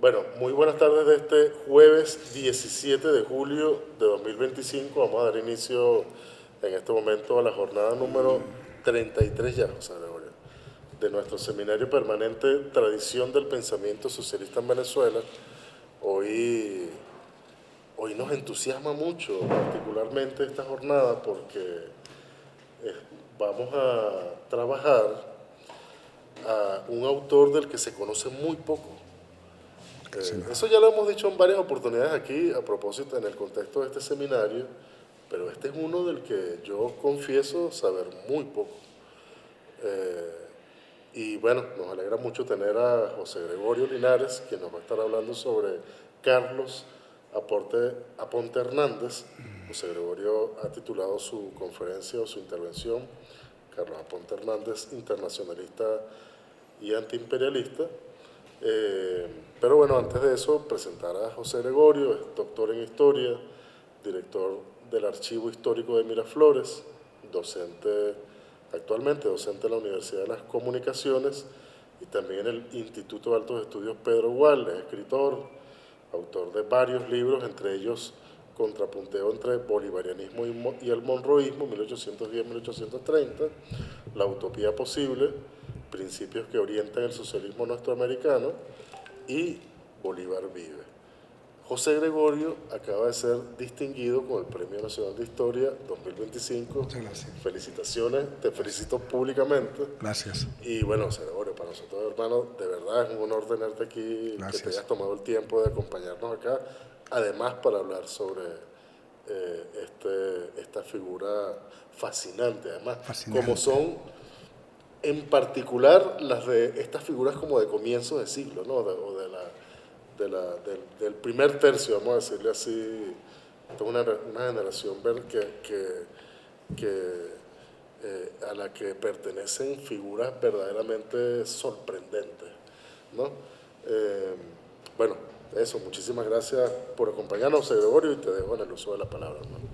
Bueno, muy buenas tardes de este jueves 17 de julio de 2025. Vamos a dar inicio en este momento a la jornada número 33 ya, José Gregorio, de nuestro seminario permanente Tradición del Pensamiento Socialista en Venezuela. Hoy nos entusiasma mucho, particularmente esta jornada, porque vamos a trabajar a un autor del que se conoce muy poco. Eso ya lo hemos dicho en varias oportunidades aquí, a propósito, en el contexto de este seminario, pero este es uno del que yo confieso saber muy poco. Y bueno, nos alegra mucho tener a José Gregorio Linares, quien nos va a estar hablando sobre Carlos Aponte Hernández. José Gregorio ha titulado su conferencia o su intervención Carlos Aponte Hernández, internacionalista y antiimperialista. Pero bueno, antes de eso, presentar a José Gregorio. Es doctor en Historia, director del Archivo Histórico de Miraflores, actualmente docente en la Universidad de las Comunicaciones y también en el Instituto de Altos Estudios Pedro Gual. Es escritor, autor de varios libros, entre ellos Contrapunteo entre Bolivarianismo y el Monroísmo, 1810-1830, La Utopía Posible, Principios que orientan el socialismo nuestroamericano y Bolívar vive. José Gregorio acaba de ser distinguido con el Premio Nacional de Historia 2025. Muchas gracias. Felicitaciones, te felicito públicamente. Gracias. Y bueno, José Gregorio, para nosotros, hermano, de verdad es un honor tenerte aquí, gracias. Que te hayas tomado el tiempo de acompañarnos acá, además para hablar sobre esta figura fascinante, además, como son en particular las de estas figuras como de comienzos de siglo, ¿no? Del primer tercio, vamos a decirle así. Esta es una generación a la que pertenecen figuras verdaderamente sorprendentes, ¿no? Bueno, eso, muchísimas gracias por acompañarnos, José Gregorio, y te dejo en el uso de la palabra, hermano.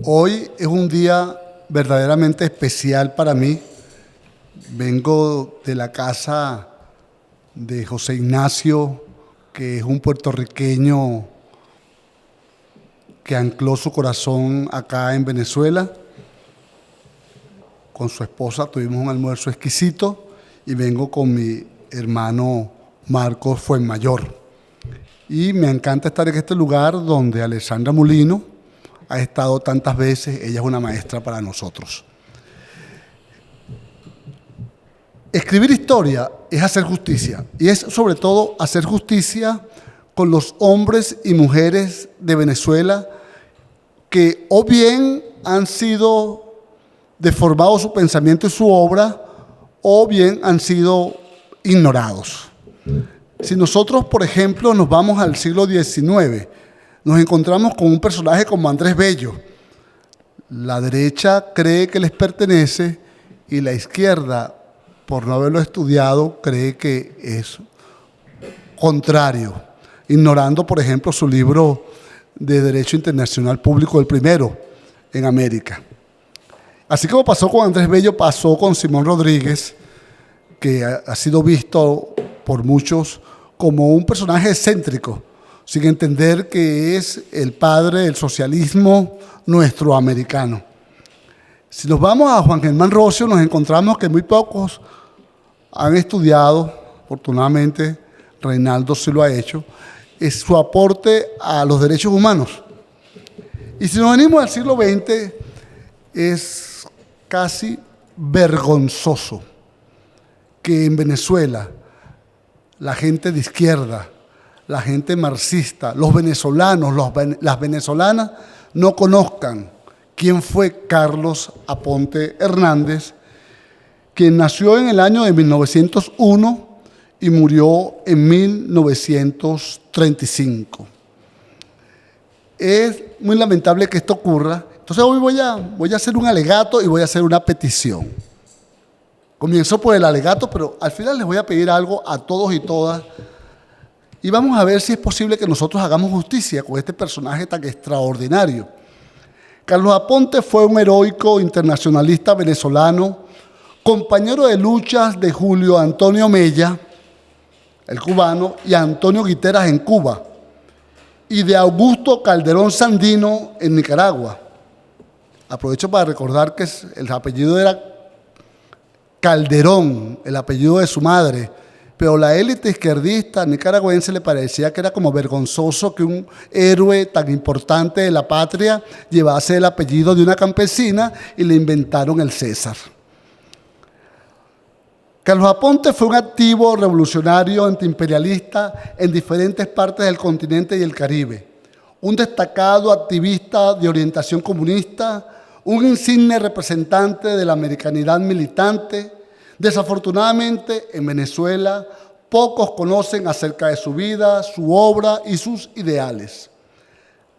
Hoy es un día verdaderamente especial para mí. Vengo de la casa de José Ignacio, que es un puertorriqueño que ancló su corazón acá en Venezuela. Con su esposa tuvimos un almuerzo exquisito y vengo con mi hermano Marcos Fuenmayor. Y me encanta estar en este lugar donde Alessandra Molino ha estado tantas veces. Ella es una maestra para nosotros. Escribir historia es hacer justicia, y es sobre todo hacer justicia con los hombres y mujeres de Venezuela que o bien han sido deformados su pensamiento y su obra, o bien han sido ignorados. Si nosotros, por ejemplo, nos vamos al siglo XIX, nos encontramos con un personaje como Andrés Bello. La derecha cree que les pertenece y la izquierda, por no haberlo estudiado, cree que es contrario, ignorando, por ejemplo, su libro de Derecho Internacional Público, el primero en América. Así como pasó con Andrés Bello, pasó con Simón Rodríguez, que ha sido visto por muchos como un personaje excéntrico, sin entender que es el padre del socialismo nuestroamericano. Si nos vamos a Juan Germán Rossio, nos encontramos que muy pocos han estudiado, afortunadamente Reinaldo sí lo ha hecho, es su aporte a los derechos humanos. Y si nos venimos al siglo XX, es casi vergonzoso que en Venezuela la gente de izquierda, la gente marxista, los venezolanos, las venezolanas no conozcan quién fue Carlos Aponte Hernández, quien nació en el año de 1901 y murió en 1935. Es muy lamentable que esto ocurra. Entonces hoy voy a hacer un alegato y voy a hacer una petición. Comienzo por el alegato, pero al final les voy a pedir algo a todos y todas. Y vamos a ver si es posible que nosotros hagamos justicia con este personaje tan extraordinario. Carlos Aponte fue un heroico internacionalista venezolano, compañero de luchas de Julio Antonio Mella, el cubano, y Antonio Guiteras en Cuba, y de Augusto Calderón Sandino en Nicaragua. Aprovecho para recordar que el apellido era Calderón, el apellido de su madre, pero la élite izquierdista nicaragüense le parecía que era como vergonzoso que un héroe tan importante de la patria llevase el apellido de una campesina y le inventaron el César. Carlos Aponte fue un activo revolucionario antiimperialista en diferentes partes del continente y el Caribe, un destacado activista de orientación comunista, un insigne representante de la americanidad militante. Desafortunadamente, en Venezuela, pocos conocen acerca de su vida, su obra y sus ideales.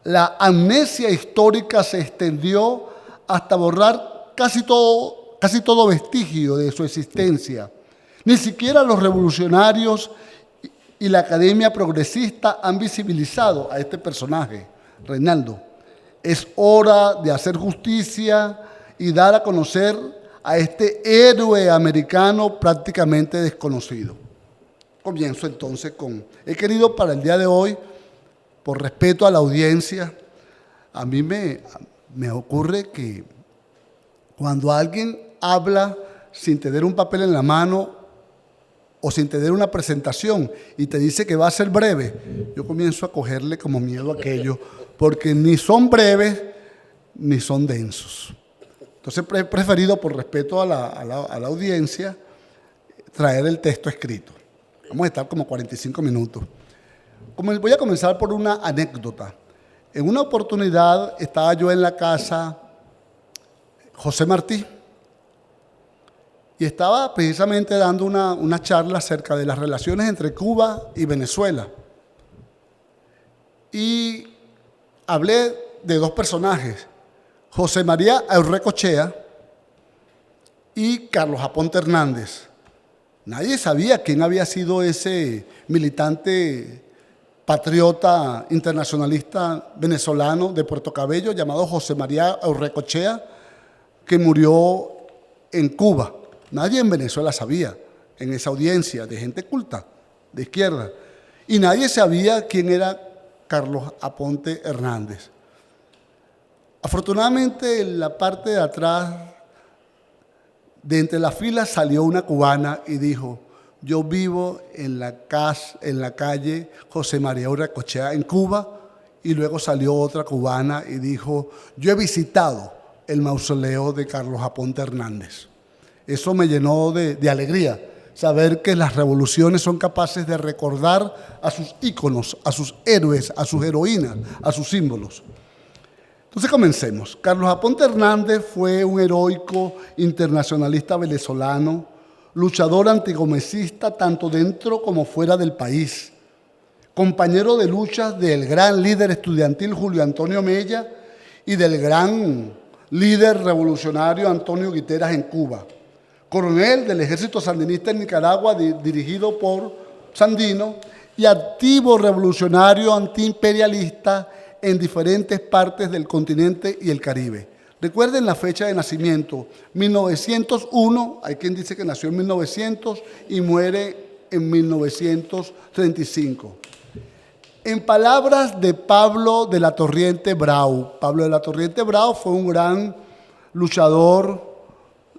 La amnesia histórica se extendió hasta borrar casi todo vestigio de su existencia. Ni siquiera los revolucionarios y la academia progresista han visibilizado a este personaje, Reinaldo. Es hora de hacer justicia y dar a conocer a este héroe americano prácticamente desconocido. Comienzo entonces he querido para el día de hoy, por respeto a la audiencia, a mí me ocurre que cuando alguien habla sin tener un papel en la mano o sin tener una presentación y te dice que va a ser breve, yo comienzo a cogerle como miedo a aquello, porque ni son breves ni son densos. Entonces he preferido, por respeto a la audiencia, traer el texto escrito. Vamos a estar como 45 minutos. Voy a comenzar por una anécdota. En una oportunidad estaba yo en la casa José Martí y estaba precisamente dando una charla acerca de las relaciones entre Cuba y Venezuela. Y hablé de dos personajes, José María Aurrecoechea y Carlos Aponte Hernández. Nadie sabía quién había sido ese militante patriota internacionalista venezolano de Puerto Cabello llamado José María Aurrecoechea, que murió en Cuba. Nadie en Venezuela sabía, en esa audiencia de gente culta, de izquierda. Y nadie sabía quién era Carlos Aponte Hernández. Afortunadamente, en la parte de atrás, de entre las filas, salió una cubana y dijo: yo vivo en la calle José María Aurrecoechea en Cuba. Y luego salió otra cubana y dijo: yo he visitado el mausoleo de Carlos Aponte Hernández. Eso me llenó de alegría, saber que las revoluciones son capaces de recordar a sus íconos, a sus héroes, a sus heroínas, a sus símbolos. Entonces comencemos. Carlos Aponte Hernández fue un heroico internacionalista venezolano, luchador antigomecista tanto dentro como fuera del país, compañero de luchas del gran líder estudiantil Julio Antonio Mella y del gran líder revolucionario Antonio Guiteras en Cuba, coronel del ejército sandinista en Nicaragua dirigido por Sandino y activo revolucionario antiimperialista en diferentes partes del continente y el Caribe. Recuerden la fecha de nacimiento, 1901, hay quien dice que nació en 1900 y muere en 1935. En palabras de Pablo de la Torriente Brau, Pablo de la Torriente Brau fue un gran luchador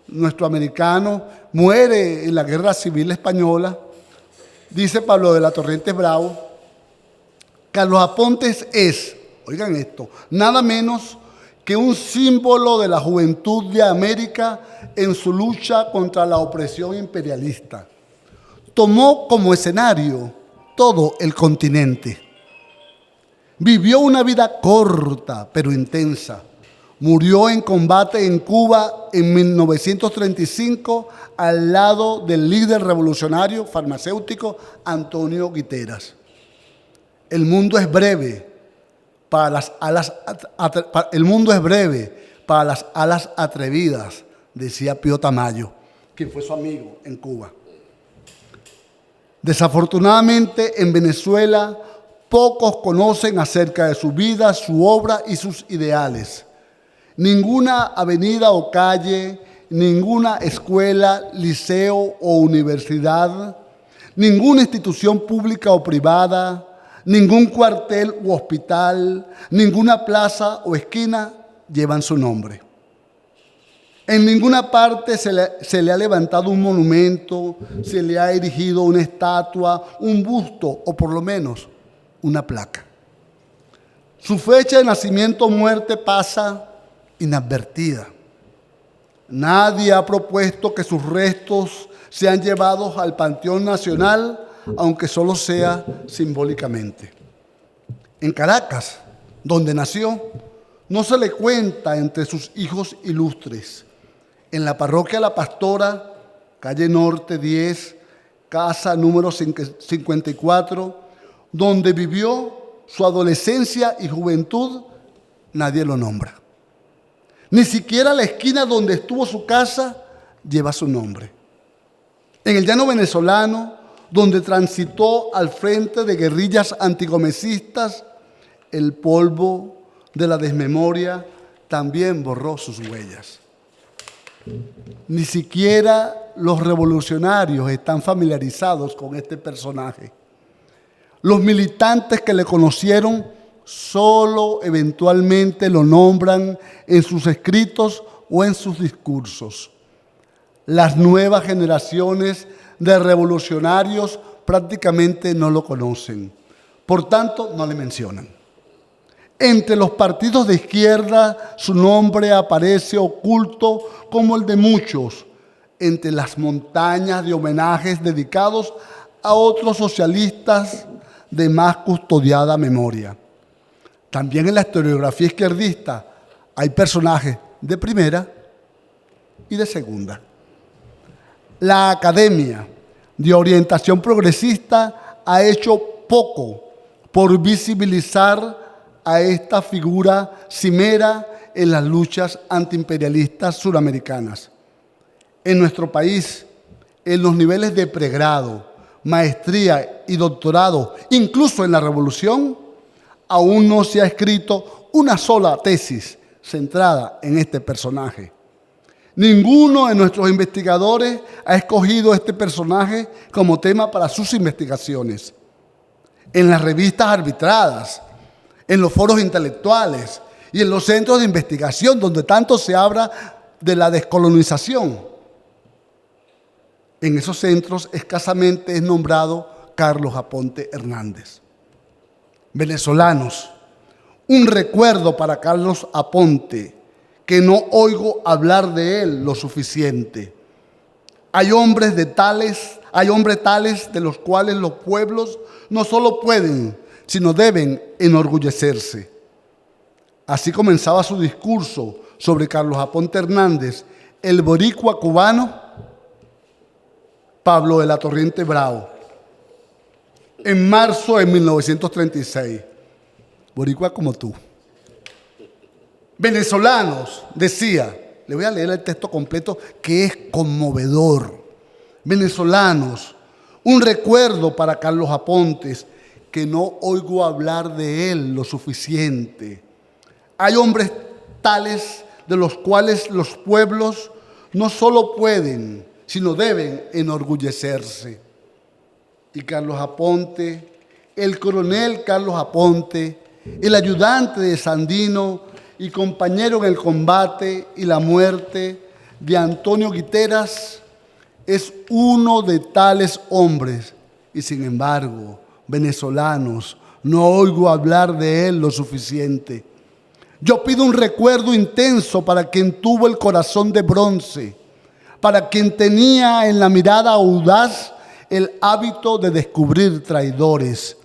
nuestro americano, muere en la Guerra Civil Española. Dice Pablo de la Torriente Brau: Carlos Aponte es, oigan esto, nada menos que un símbolo de la juventud de América en su lucha contra la opresión imperialista. Tomó como escenario todo el continente. Vivió una vida corta pero intensa. Murió en combate en Cuba en 1935 al lado del líder revolucionario farmacéutico Antonio Guiteras. El mundo es breve para las alas atrevidas, decía Pío Tamayo, quien fue su amigo en Cuba. Desafortunadamente, en Venezuela, pocos conocen acerca de su vida, su obra y sus ideales. Ninguna avenida o calle, ninguna escuela, liceo o universidad, Ninguna institución pública o privada, ningún cuartel u hospital, ninguna plaza o esquina llevan su nombre. En ninguna parte se le ha levantado un monumento, se le ha erigido una estatua, un busto o por lo menos una placa. Su fecha de nacimiento o muerte pasa inadvertida. Nadie ha propuesto que sus restos sean llevados al Panteón Nacional, aunque solo sea simbólicamente. En Caracas, donde nació, no se le cuenta entre sus hijos ilustres. En la parroquia La Pastora, calle Norte 10, casa número 54, donde vivió su adolescencia y juventud, nadie lo nombra. Ni siquiera la esquina donde estuvo su casa lleva su nombre. En el llano venezolano, donde transitó al frente de guerrillas antigomecistas, el polvo de la desmemoria también borró sus huellas. Ni siquiera los revolucionarios están familiarizados con este personaje. Los militantes que le conocieron solo eventualmente lo nombran en sus escritos o en sus discursos. Las nuevas generaciones de revolucionarios prácticamente no lo conocen, por tanto no le mencionan. Entre los partidos de izquierda su nombre aparece oculto como el de muchos, entre las montañas de homenajes dedicados a otros socialistas de más custodiada memoria. También en la historiografía izquierdista hay personajes de primera y de segunda. La Academia de Orientación Progresista ha hecho poco por visibilizar a esta figura cimera en las luchas antiimperialistas suramericanas. En nuestro país, en los niveles de pregrado, maestría y doctorado, incluso en la Revolución, aún no se ha escrito una sola tesis centrada en este personaje. Ninguno de nuestros investigadores ha escogido este personaje como tema para sus investigaciones. En las revistas arbitradas, en los foros intelectuales y en los centros de investigación donde tanto se habla de la descolonización, en esos centros escasamente es nombrado Carlos Aponte Hernández. Venezolanos, un recuerdo para Carlos Aponte, que no oigo hablar de él lo suficiente. Hay hombres tales de los cuales los pueblos no solo pueden, sino deben enorgullecerse. Así comenzaba su discurso sobre Carlos Aponte Hernández, el boricua cubano Pablo de la Torriente Bravo, en marzo de 1936. Boricua como tú. Venezolanos, decía, le voy a leer el texto completo que es conmovedor. Venezolanos, un recuerdo para Carlos Aponte, que no oigo hablar de él lo suficiente. Hay hombres tales de los cuales los pueblos no solo pueden, sino deben enorgullecerse. Y Carlos Aponte, el coronel Carlos Aponte, el ayudante de Sandino y compañero en el combate y la muerte de Antonio Guiteras, es uno de tales hombres. Y sin embargo, venezolanos, no oigo hablar de él lo suficiente. Yo pido un recuerdo intenso para quien tuvo el corazón de bronce, para quien tenía en la mirada audaz el hábito de descubrir traidores,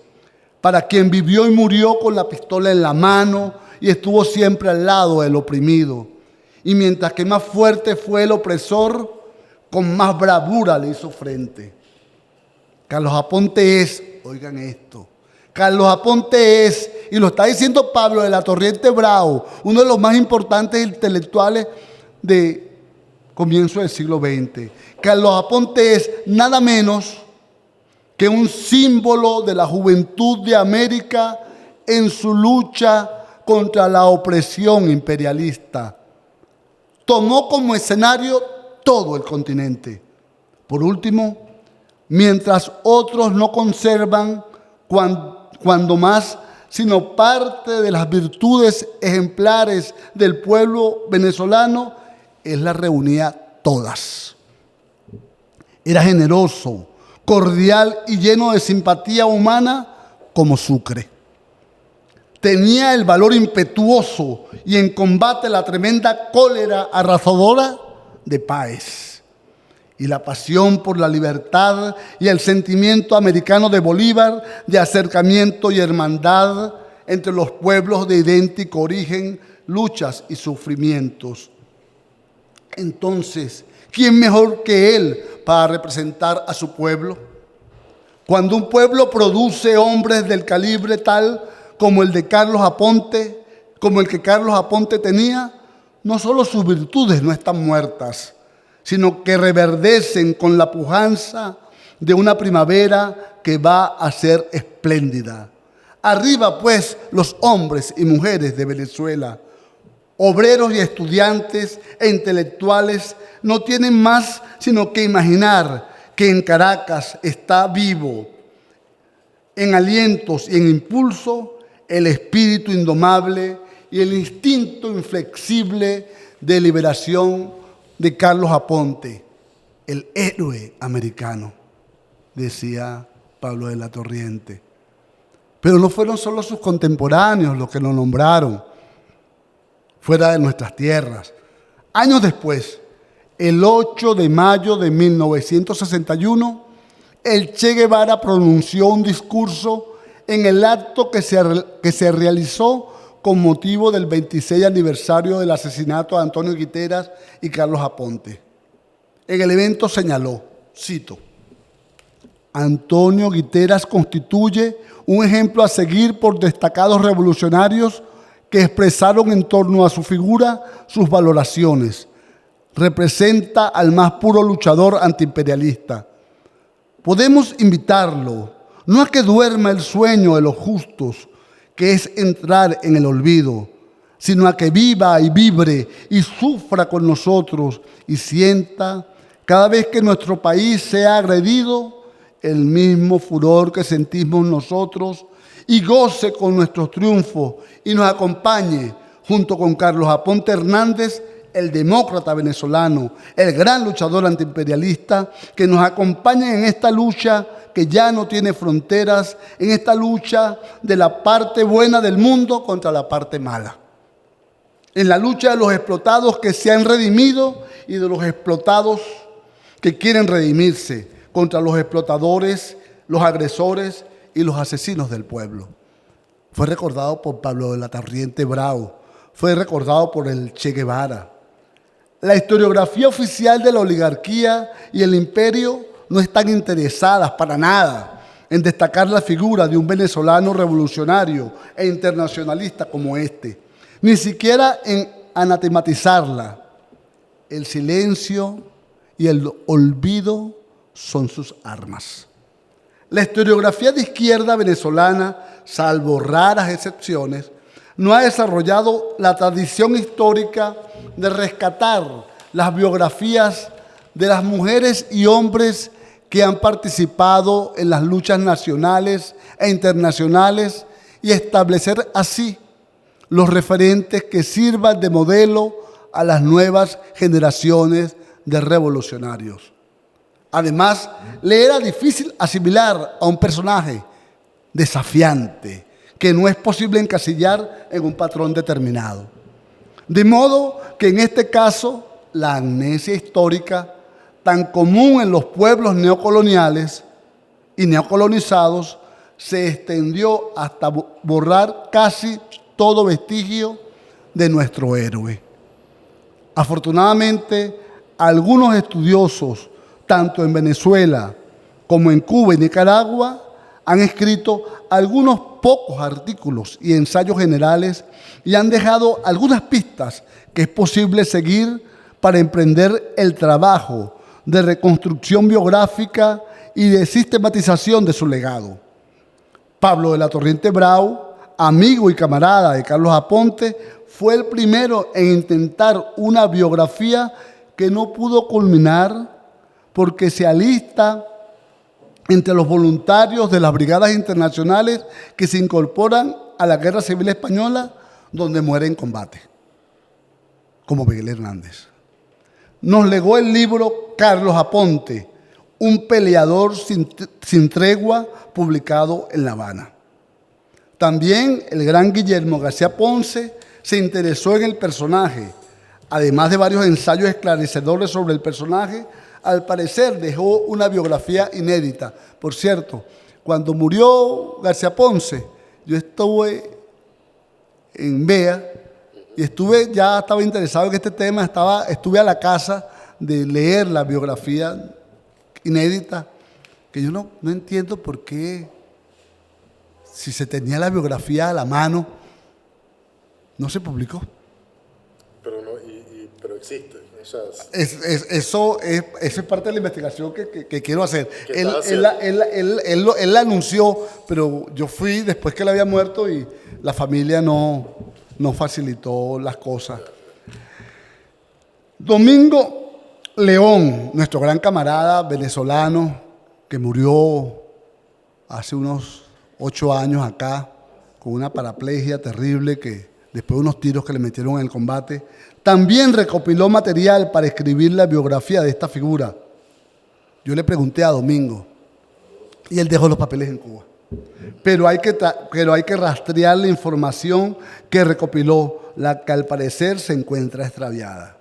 para quien vivió y murió con la pistola en la mano y estuvo siempre al lado del oprimido. Y mientras que más fuerte fue el opresor, con más bravura le hizo frente. Carlos Aponte es, oigan esto, Carlos Aponte es, y lo está diciendo Pablo de la Torriente Bravo, uno de los más importantes intelectuales de comienzo del siglo XX. Carlos Aponte es nada menos que un símbolo de la juventud de América en su lucha contra la opresión imperialista. Tomó como escenario todo el continente. Por último, mientras otros no conservan cuando más, sino parte de las virtudes ejemplares del pueblo venezolano, él las reunía todas. Era generoso, cordial y lleno de simpatía humana como Sucre. Tenía el valor impetuoso y en combate la tremenda cólera arrasadora de Páez. Y la pasión por la libertad y el sentimiento americano de Bolívar de acercamiento y hermandad entre los pueblos de idéntico origen, luchas y sufrimientos. Entonces, ¿quién mejor que él para representar a su pueblo? Cuando un pueblo produce hombres del calibre tal como el de Carlos Aponte, como el que Carlos Aponte tenía, no solo sus virtudes no están muertas, sino que reverdecen con la pujanza de una primavera que va a ser espléndida. Arriba, pues, los hombres y mujeres de Venezuela, obreros y estudiantes e intelectuales, no tienen más sino que imaginar que en Caracas está vivo, en alientos y en impulso, el espíritu indomable y el instinto inflexible de liberación de Carlos Aponte, el héroe americano, decía Pablo de la Torriente. Pero no fueron solo sus contemporáneos los que lo nombraron fuera de nuestras tierras. Años después, el 8 de mayo de 1961, el Che Guevara pronunció un discurso en el acto que se realizó con motivo del 26 aniversario del asesinato de Antonio Guiteras y Carlos Aponte. En el evento señaló, cito, Antonio Guiteras constituye un ejemplo a seguir por destacados revolucionarios que expresaron en torno a su figura sus valoraciones. Representa al más puro luchador antiimperialista. Podemos invitarlo, no a que duerma el sueño de los justos, que es entrar en el olvido, sino a que viva y vibre y sufra con nosotros y sienta, cada vez que nuestro país sea agredido, el mismo furor que sentimos nosotros y goce con nuestros triunfos y nos acompañe junto con Carlos Aponte Hernández, el demócrata venezolano, el gran luchador antiimperialista, que nos acompañe en esta lucha que ya no tiene fronteras, en esta lucha de la parte buena del mundo contra la parte mala. En la lucha de los explotados que se han redimido y de los explotados que quieren redimirse contra los explotadores, los agresores y los asesinos del pueblo. Fue recordado por Pablo de la Torriente Bravo, fue recordado por el Che Guevara. La historiografía oficial de la oligarquía y el imperio no están interesadas para nada en destacar la figura de un venezolano revolucionario e internacionalista como este, ni siquiera en anatematizarla. El silencio y el olvido son sus armas. La historiografía de izquierda venezolana, salvo raras excepciones, no ha desarrollado la tradición histórica de rescatar las biografías de las mujeres y hombres que han participado en las luchas nacionales e internacionales y establecer así los referentes que sirvan de modelo a las nuevas generaciones de revolucionarios. Además, le era difícil asimilar a un personaje desafiante que no es posible encasillar en un patrón determinado. De modo que en este caso, la amnesia histórica, tan común en los pueblos neocoloniales y neocolonizados, se extendió hasta borrar casi todo vestigio de nuestro héroe. Afortunadamente, algunos estudiosos, tanto en Venezuela como en Cuba y Nicaragua, han escrito algunos pocos artículos y ensayos generales y han dejado algunas pistas que es posible seguir para emprender el trabajo de reconstrucción biográfica y de sistematización de su legado. Pablo de la Torriente Bravo, amigo y camarada de Carlos Aponte, fue el primero en intentar una biografía que no pudo culminar porque se alista entre los voluntarios de las brigadas internacionales que se incorporan a la Guerra Civil Española, donde muere en combate, como Miguel Hernández. Nos legó el libro Carlos Aponte, un peleador sin tregua, publicado en La Habana. También el gran Guillermo García Ponce se interesó en el personaje. Además de varios ensayos esclarecedores sobre el personaje, al parecer dejó una biografía inédita. Por cierto, cuando murió García Ponce, yo estuve en BEA y estaba interesado en este tema, estuve a la casa de leer la biografía inédita, que yo no entiendo por qué, si se tenía la biografía a la mano, no se publicó. Pero, pero existe. O sea, Eso es parte de la investigación que quiero hacer. ¿Qué Él la anunció, pero yo fui después que él había muerto y la familia no facilitó las cosas. Domingo León, nuestro gran camarada venezolano que murió hace unos 8 años acá con una paraplegia terrible que después de unos tiros que le metieron en el combate, también recopiló material para escribir la biografía de esta figura. Yo le pregunté a Domingo y él dejó los papeles en Cuba. Pero hay que rastrear la información que recopiló, la que al parecer se encuentra extraviada.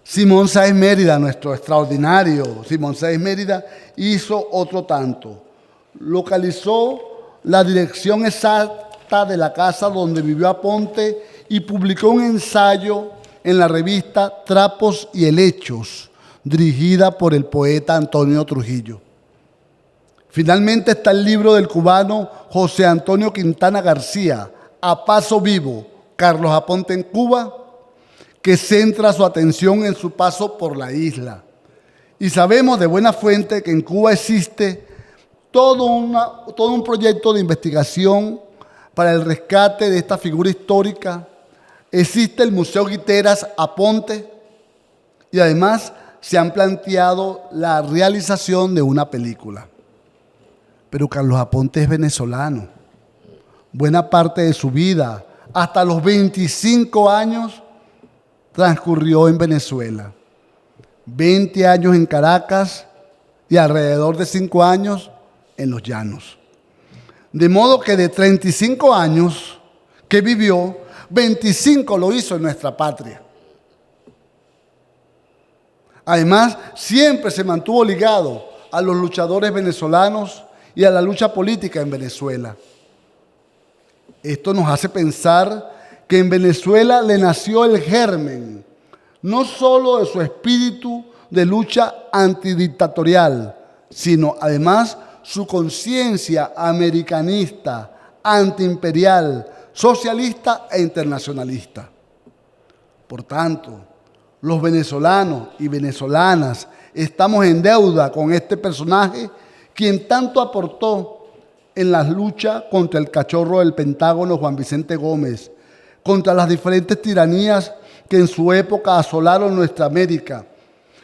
Simón Sáenz Mérida, nuestro extraordinario Simón Sáenz Mérida, hizo otro tanto. Localizó la dirección exacta de la casa donde vivió Aponte y publicó un ensayo en la revista Trapos y Helechos, dirigida por el poeta Antonio Trujillo. Finalmente está el libro del cubano José Antonio Quintana García, A Paso Vivo, Carlos Aponte en Cuba, que centra su atención en su paso por la isla. Y sabemos de buena fuente que en Cuba existe todo un proyecto de investigación para el rescate de esta figura histórica. Existe el Museo Guiteras Aponte y además se han planteado la realización de una película. Pero Carlos Aponte es venezolano. Buena parte de su vida, hasta los 25 años, transcurrió en Venezuela. 20 años en Caracas y alrededor de 5 años en los Llanos. De modo que de 35 años que vivió, 25 lo hizo en nuestra patria. Además, siempre se mantuvo ligado a los luchadores venezolanos y a la lucha política en Venezuela. Esto nos hace pensar que en Venezuela le nació el germen, no solo de su espíritu de lucha antidictatorial, sino además su conciencia americanista, antiimperial, socialista e internacionalista. Por tanto, los venezolanos y venezolanas estamos en deuda con este personaje, quien tanto aportó en la lucha contra el cachorro del Pentágono Juan Vicente Gómez, contra las diferentes tiranías que en su época asolaron nuestra América,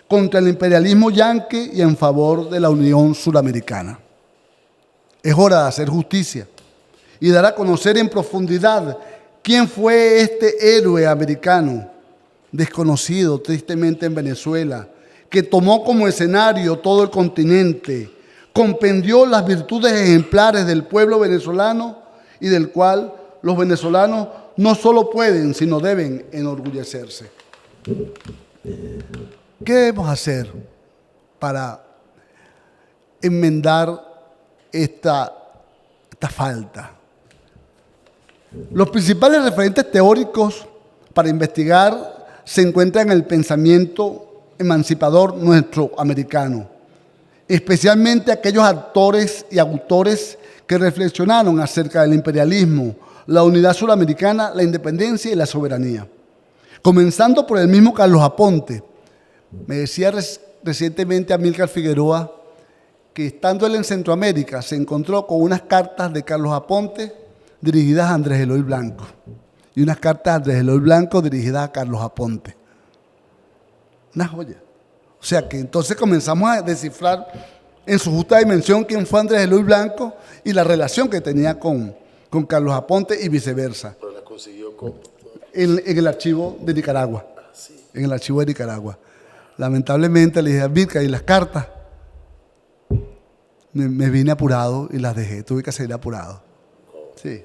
contra el imperialismo yanqui y en favor de la Unión Suramericana. Es hora de hacer justicia y dar a conocer en profundidad quién fue este héroe americano, desconocido tristemente en Venezuela, que tomó como escenario todo el continente, compendió las virtudes ejemplares del pueblo venezolano y del cual los venezolanos no solo pueden, sino deben enorgullecerse. ¿Qué debemos hacer para enmendar esta falta? Los principales referentes teóricos para investigar se encuentran en el pensamiento emancipador nuestro americano, especialmente aquellos actores y autores que reflexionaron acerca del imperialismo, la unidad suramericana, la independencia y la soberanía. Comenzando por el mismo Carlos Aponte. Me decía recientemente Amílcar Figueroa que estando él en Centroamérica se encontró con unas cartas de Carlos Aponte dirigidas a Andrés Eloy Blanco y unas cartas de Andrés Eloy Blanco dirigidas a Carlos Aponte. Una joya. O sea que entonces comenzamos a descifrar en su justa dimensión quién fue Andrés Eloy Blanco y la relación que tenía con Carlos Aponte y viceversa. Pero la consiguió con... En el archivo de Nicaragua. Ah, sí. En el archivo de Nicaragua. Lamentablemente le dije a Vidka y las cartas. Me vine apurado y las dejé. Tuve que salir apurado. Sí.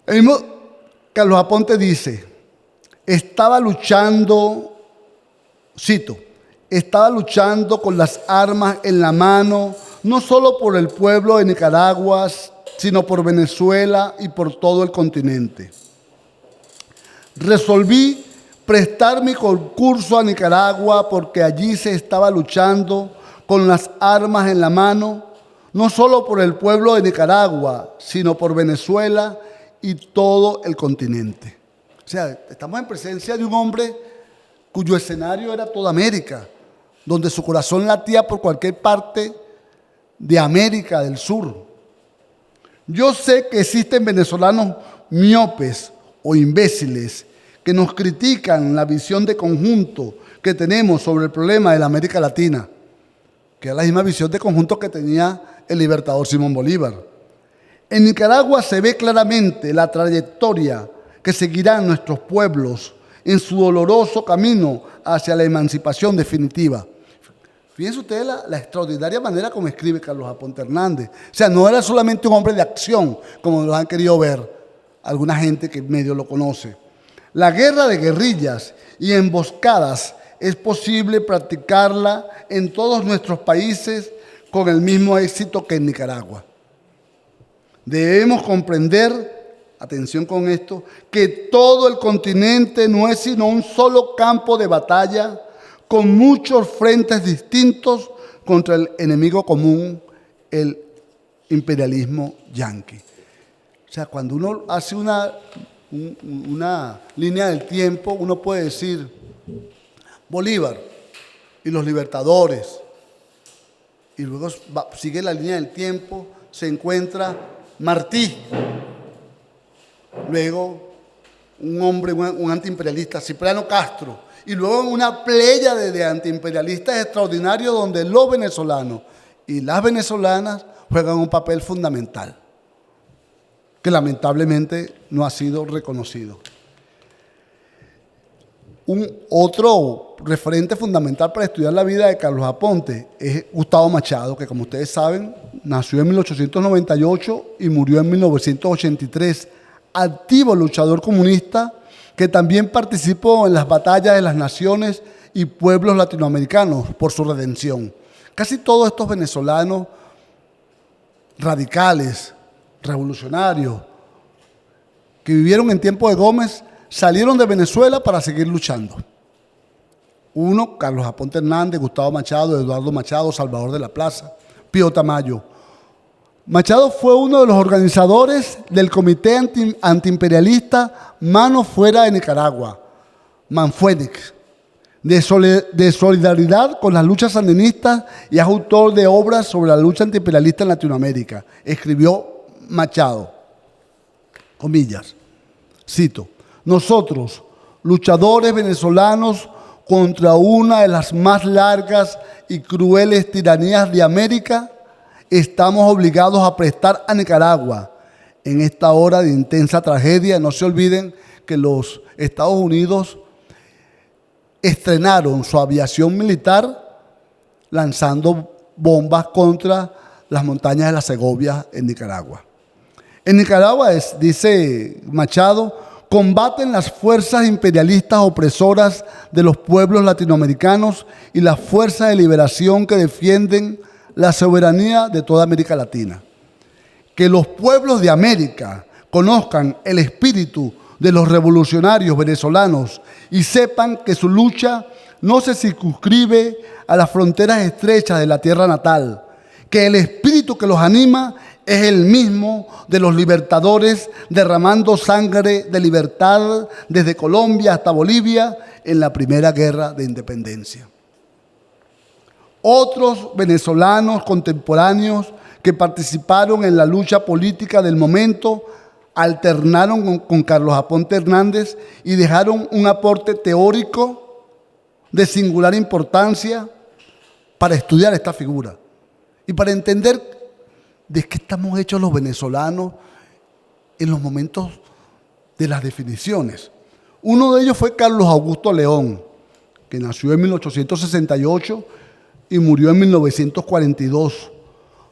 El mismo Carlos Aponte dice, estaba luchando, cito, estaba luchando con las armas en la mano, no solo por el pueblo de Nicaragua, sino por Venezuela y por todo el continente. Resolví prestar mi concurso a Nicaragua porque allí se estaba luchando con las armas en la mano, no solo por el pueblo de Nicaragua, sino por Venezuela y todo el continente. O sea, estamos en presencia de un hombre cuyo escenario era toda América, donde su corazón latía por cualquier parte de América del Sur. Yo sé que existen venezolanos miopes o imbéciles que nos critican la visión de conjunto que tenemos sobre el problema de la América Latina, que es la misma visión de conjunto que tenía el libertador Simón Bolívar. En Nicaragua se ve claramente la trayectoria que seguirán nuestros pueblos en su doloroso camino hacia la emancipación definitiva. Fíjense ustedes la extraordinaria manera como escribe Carlos Aponte Hernández. O sea, no era solamente un hombre de acción, como lo han querido ver alguna gente que medio lo conoce. La guerra de guerrillas y emboscadas es posible practicarla en todos nuestros países con el mismo éxito que en Nicaragua. Debemos comprender, atención con esto, que todo el continente no es sino un solo campo de batalla con muchos frentes distintos contra el enemigo común, el imperialismo yanqui. O sea, cuando uno hace una línea del tiempo, uno puede decir Bolívar y los libertadores, y luego sigue la línea del tiempo, se encuentra Martí, luego un hombre, un antiimperialista, Cipriano Castro, y luego una playa de antiimperialistas extraordinarios donde los venezolanos y las venezolanas juegan un papel fundamental, que lamentablemente no ha sido reconocido. Un otro referente fundamental para estudiar la vida de Carlos Aponte es Gustavo Machado, que como ustedes saben, nació en 1898 y murió en 1983, activo luchador comunista que también participó en las batallas de las naciones y pueblos latinoamericanos por su redención. Casi todos estos venezolanos radicales, revolucionarios, que vivieron en tiempo de Gómez, salieron de Venezuela para seguir luchando. Uno, Carlos Aponte Hernández, Gustavo Machado, Eduardo Machado, Salvador de la Plaza, Pío Tamayo. Machado fue uno de los organizadores del Comité Antiimperialista Mano Fuera de Nicaragua, Manfuenix, de solidaridad con las luchas sandinistas, y es autor de obras sobre la lucha antiimperialista en Latinoamérica. Escribió Machado, comillas, cito, nosotros, luchadores venezolanos contra una de las más largas y crueles tiranías de América, estamos obligados a prestar a Nicaragua en esta hora de intensa tragedia. No se olviden que los Estados Unidos estrenaron su aviación militar lanzando bombas contra las montañas de la Segovia en Nicaragua. En Nicaragua, dice Machado, combaten las fuerzas imperialistas opresoras de los pueblos latinoamericanos y las fuerzas de liberación que defienden la soberanía de toda América Latina. Que los pueblos de América conozcan el espíritu de los revolucionarios venezolanos y sepan que su lucha no se circunscribe a las fronteras estrechas de la tierra natal, que el espíritu que los anima es el mismo de los libertadores derramando sangre de libertad desde Colombia hasta Bolivia en la primera guerra de independencia. Otros venezolanos contemporáneos que participaron en la lucha política del momento alternaron con Carlos Aponte Hernández y dejaron un aporte teórico de singular importancia para estudiar esta figura y para entender de qué estamos hechos los venezolanos en los momentos de las definiciones. Uno de ellos fue Carlos Augusto León, que nació en 1868 y murió en 1942,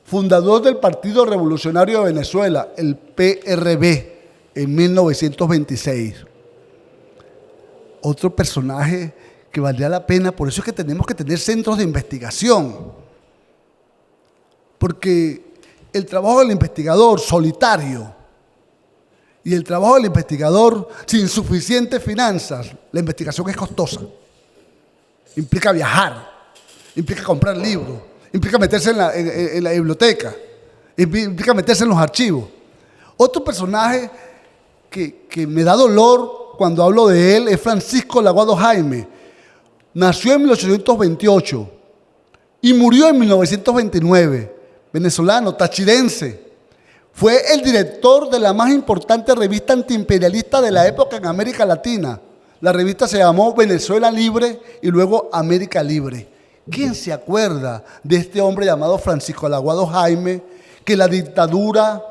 fundador del Partido Revolucionario de Venezuela, el PRV, en 1926. Otro personaje que valdría la pena, por eso es que tenemos que tener centros de investigación, porque el trabajo del investigador solitario y el trabajo del investigador sin suficientes finanzas, la investigación es costosa. Implica viajar, implica comprar libros, implica meterse en la biblioteca, implica meterse en los archivos. Otro personaje que me da dolor cuando hablo de él es Francisco Laguado Jaime. Nació en 1828 y murió en 1929. Venezolano, tachirense. Fue el director de la más importante revista antiimperialista de la época en América Latina. La revista se llamó Venezuela Libre y luego América Libre. ¿Quién se acuerda de este hombre llamado Francisco Laguado Jaime, que la dictadura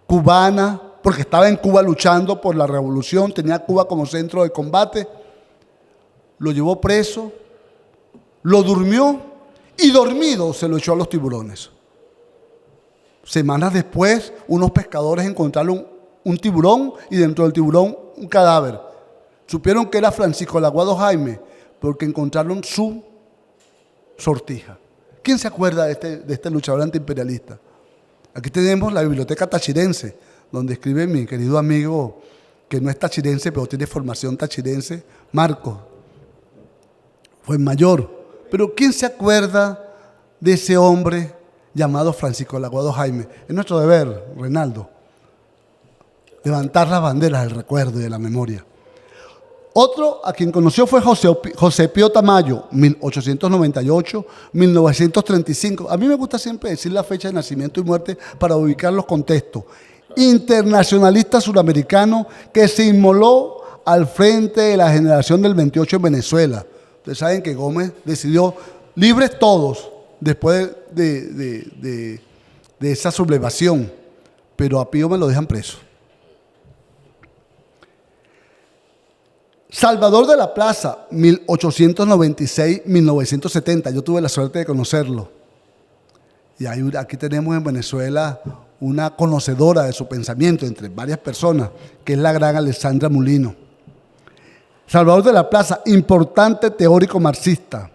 cubana, porque estaba en Cuba luchando por la revolución, tenía Cuba como centro de combate, lo llevó preso, lo durmió y dormido se lo echó a los tiburones? Semanas después, unos pescadores encontraron un tiburón y dentro del tiburón un cadáver. Supieron que era Francisco Laguado Jaime porque encontraron su sortija. ¿Quién se acuerda de este luchador antiimperialista? Aquí tenemos la Biblioteca Tachirense, donde escribe mi querido amigo, que no es tachirense, pero tiene formación tachirense, Marcos. Fue mayor. Pero ¿quién se acuerda de ese hombre llamado Francisco Laguado Jaime? Es nuestro deber, Reinaldo, levantar las banderas del recuerdo y de la memoria. Otro a quien conoció fue José Pío Tamayo, 1898-1935. A mí me gusta siempre decir la fecha de nacimiento y muerte para ubicar los contextos. Internacionalista suramericano que se inmoló al frente de la generación del 28 en Venezuela. Ustedes saben que Gómez decidió libres todos después de esa sublevación, pero a Pío me lo dejan preso. Salvador de la Plaza, 1896-1970. Yo tuve la suerte de conocerlo. Y aquí tenemos en Venezuela una conocedora de su pensamiento, entre varias personas, que es la gran Alessandra Mulino. Salvador de la Plaza, importante teórico marxista.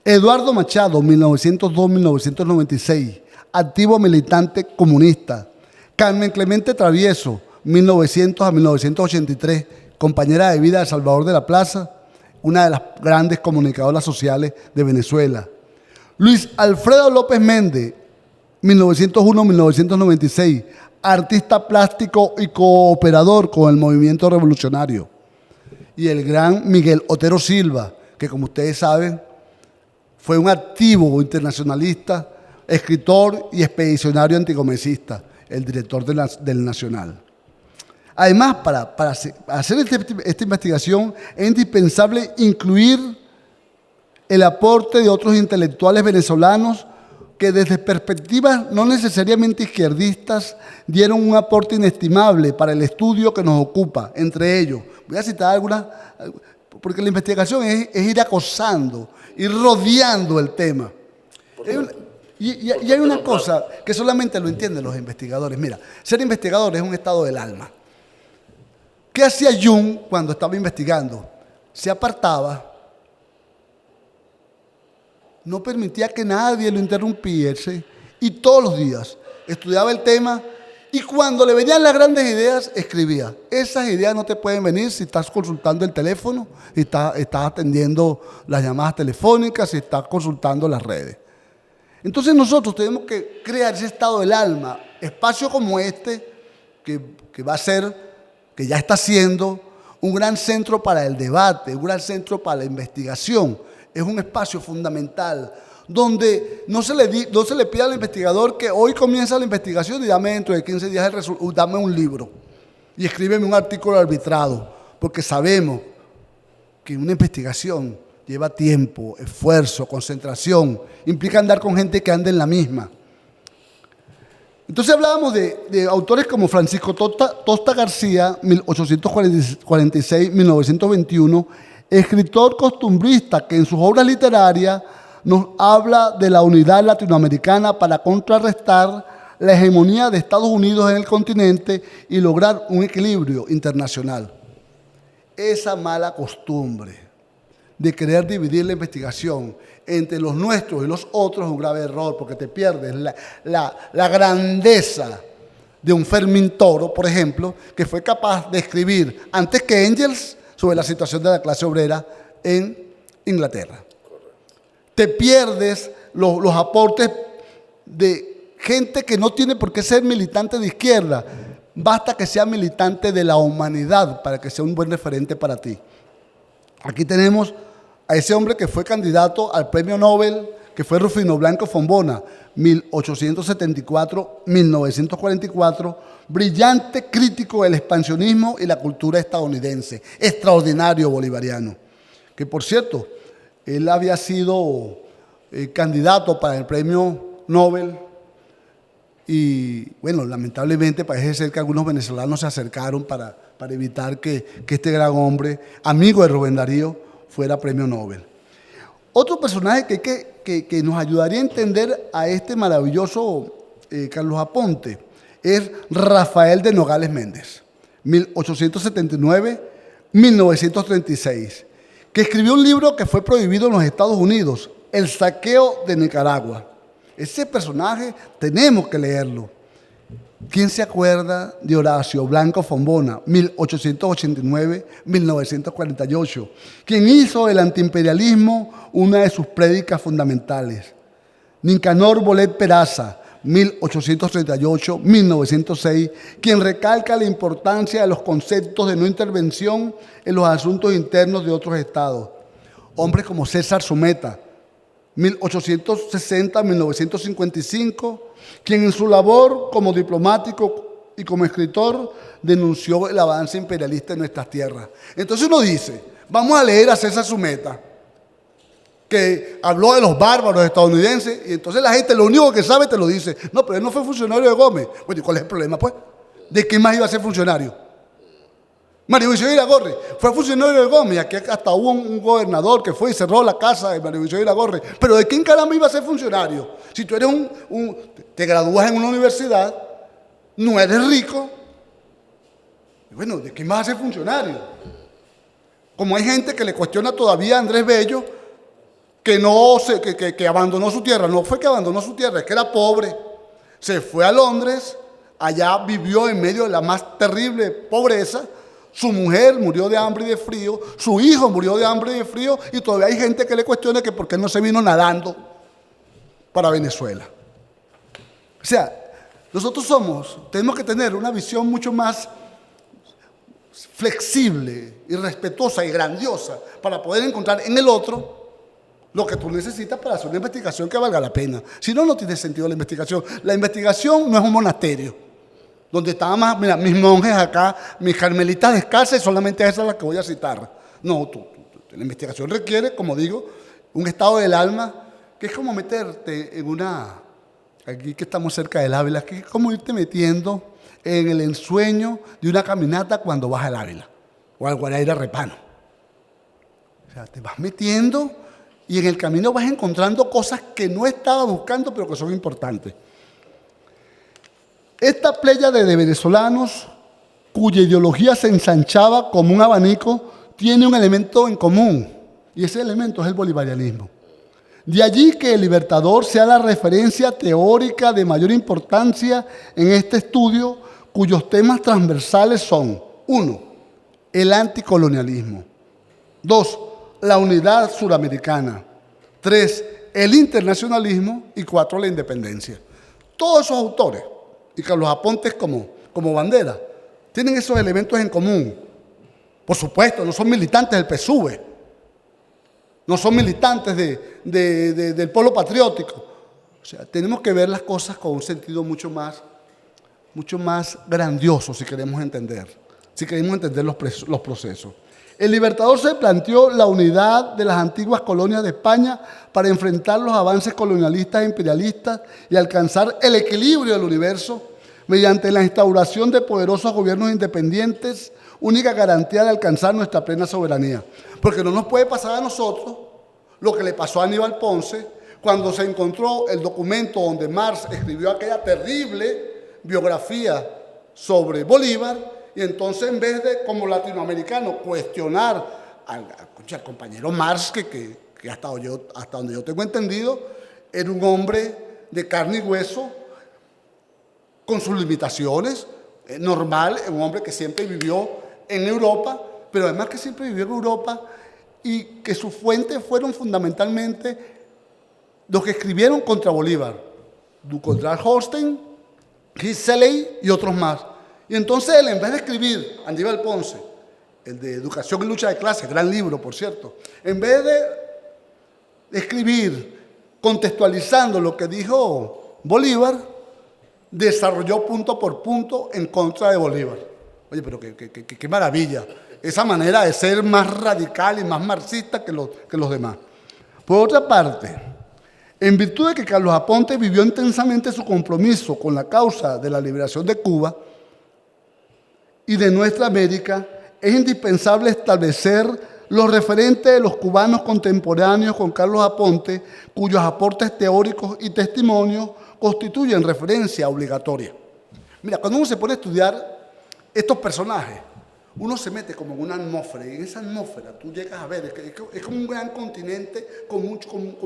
Eduardo Machado, 1902-1996, activo militante comunista. Carmen Clemente Travieso, 1900 a 1983, compañera de vida de Salvador de la Plaza, una de las grandes comunicadoras sociales de Venezuela. Luis Alfredo López Méndez, 1901-1996, artista plástico y cooperador con el movimiento revolucionario. Y el gran Miguel Otero Silva, que como ustedes saben, fue un activo internacionalista, escritor y expedicionario antigomecista, el director del Nacional. Además, para hacer esta investigación es indispensable incluir el aporte de otros intelectuales venezolanos que desde perspectivas no necesariamente izquierdistas dieron un aporte inestimable para el estudio que nos ocupa. Entre ellos, voy a citar algunas, porque la investigación es ir acosando, ir rodeando el tema. Y hay una cosa que solamente lo entienden los investigadores. Mira, ser investigador es un estado del alma. ¿Qué hacía Jung cuando estaba investigando? Se apartaba, no permitía que nadie lo interrumpiese y todos los días estudiaba el tema y cuando le venían las grandes ideas, escribía. Esas ideas no te pueden venir si estás consultando el teléfono, si estás atendiendo las llamadas telefónicas, si estás consultando las redes. Entonces nosotros tenemos que crear ese estado del alma, espacio como este, que va a ser, que ya está siendo un gran centro para el debate, un gran centro para la investigación. Es un espacio fundamental donde no se le pide al investigador que hoy comienza la investigación y dame dentro de 15 días dame un libro y escríbeme un artículo arbitrado, porque sabemos que una investigación lleva tiempo, esfuerzo, concentración, implica andar con gente que anda en la misma. Entonces hablábamos de autores como Francisco Tosta García, 1846-1921, escritor costumbrista que en sus obras literarias nos habla de la unidad latinoamericana para contrarrestar la hegemonía de Estados Unidos en el continente y lograr un equilibrio internacional. Esa mala costumbre de querer dividir la investigación entre los nuestros y los otros es un grave error, porque te pierdes la grandeza de un Fermín Toro, por ejemplo, que fue capaz de escribir antes que Engels sobre la situación de la clase obrera en Inglaterra. Te pierdes los aportes de gente que no tiene por qué ser militante de izquierda, basta que sea militante de la humanidad para que sea un buen referente para ti. Aquí tenemos a ese hombre que fue candidato al premio Nobel, que fue Rufino Blanco Fombona, 1874-1944, brillante crítico del expansionismo y la cultura estadounidense, extraordinario bolivariano, que por cierto, él había sido candidato para el premio Nobel y bueno, lamentablemente parece ser que algunos venezolanos se acercaron para evitar que este gran hombre, amigo de Rubén Darío, fuera premio Nobel. Otro personaje que nos ayudaría a entender a este maravilloso Carlos Aponte es Rafael de Nogales Méndez, 1879-1936, que escribió un libro que fue prohibido en los Estados Unidos, El saqueo de Nicaragua. Ese personaje tenemos que leerlo. ¿Quién se acuerda de Horacio Blanco Fombona, 1889-1948, quien hizo del antiimperialismo una de sus prédicas fundamentales? Nicanor Bolet Peraza, 1838-1906, quien recalca la importancia de los conceptos de no intervención en los asuntos internos de otros estados. Hombres como César Someta, 1860-1955, quien en su labor como diplomático y como escritor denunció el avance imperialista en nuestras tierras. Entonces uno dice, vamos a leer a César Someta, que habló de los bárbaros estadounidenses, y entonces la gente lo único que sabe te lo dice. No, pero él no fue funcionario de Gómez. Bueno, ¿y cuál es el problema, pues? ¿De quién más iba a ser funcionario? Mario Vicioso Iragorri fue funcionario de Gómez, aquí hasta hubo un gobernador que fue y cerró la casa de Mario Vicioso Iragorri. Pero ¿de quién caramba iba a ser funcionario? Si tú eres te gradúas en una universidad, no eres rico, bueno, ¿de quién vas a ser funcionario? Como hay gente que le cuestiona todavía a Andrés Bello, que abandonó su tierra. No fue que abandonó su tierra, es que era pobre. Se fue a Londres, allá vivió en medio de la más terrible pobreza. Su mujer murió de hambre y de frío, su hijo murió de hambre y de frío, y todavía hay gente que le cuestiona que por qué no se vino nadando para Venezuela. O sea, nosotros tenemos que tener una visión mucho más flexible y respetuosa y grandiosa para poder encontrar en el otro lo que tú necesitas para hacer una investigación que valga la pena. Si no, no tiene sentido la investigación. La investigación no es un monasterio donde estaban mira, mis monjes acá, mis carmelitas descalzas, y solamente esas son las que voy a citar. No, la investigación requiere, como digo, un estado del alma, que es como meterte en aquí que estamos cerca del Ávila, que es como irte metiendo en el ensueño de una caminata cuando vas al Ávila, o al Guaraíra Repano. O sea, te vas metiendo y en el camino vas encontrando cosas que no estabas buscando, pero que son importantes. Esta pléyade de venezolanos, cuya ideología se ensanchaba como un abanico, tiene un elemento en común, y ese elemento es el bolivarianismo. De allí que el Libertador sea la referencia teórica de mayor importancia en este estudio, cuyos temas transversales son: 1, el anticolonialismo; 2, la unidad suramericana; 3, el internacionalismo; y 4, la independencia. Todos esos autores, y Carlos Aponte como bandera, tienen esos elementos en común. Por supuesto, no son militantes del PSUV, no son militantes del polo patriótico. O sea, tenemos que ver las cosas con un sentido mucho más grandioso si queremos entender los procesos. El Libertador se planteó la unidad de las antiguas colonias de España para enfrentar los avances colonialistas e imperialistas y alcanzar el equilibrio del universo mediante la instauración de poderosos gobiernos independientes, única garantía de alcanzar nuestra plena soberanía. Porque no nos puede pasar a nosotros lo que le pasó a Aníbal Ponce cuando se encontró el documento donde Marx escribió aquella terrible biografía sobre Bolívar, y entonces en vez de, como latinoamericano, cuestionar al compañero Marx, que hasta donde yo tengo entendido, era un hombre de carne y hueso, con sus limitaciones, normal, un hombre que siempre vivió en Europa, pero además que siempre vivió en Europa y que sus fuentes fueron fundamentalmente los que escribieron contra Bolívar, contra Holstein, Gisseley y otros más. Y entonces él, en vez de escribir Aníbal Ponce, el de Educación y Lucha de Clases, gran libro, por cierto, en vez de escribir contextualizando lo que dijo Bolívar, desarrolló punto por punto en contra de Bolívar. Oye, pero qué maravilla. Esa manera de ser más radical y más marxista que los demás. Por otra parte, en virtud de que Carlos Aponte vivió intensamente su compromiso con la causa de la liberación de Cuba y de nuestra América, es indispensable establecer los referentes de los cubanos contemporáneos con Carlos Aponte, cuyos aportes teóricos y testimonios constituyen referencia obligatoria. Mira, cuando uno se pone a estudiar estos personajes, uno se mete como en una atmósfera, y en esa atmósfera tú llegas a ver, es como un gran continente con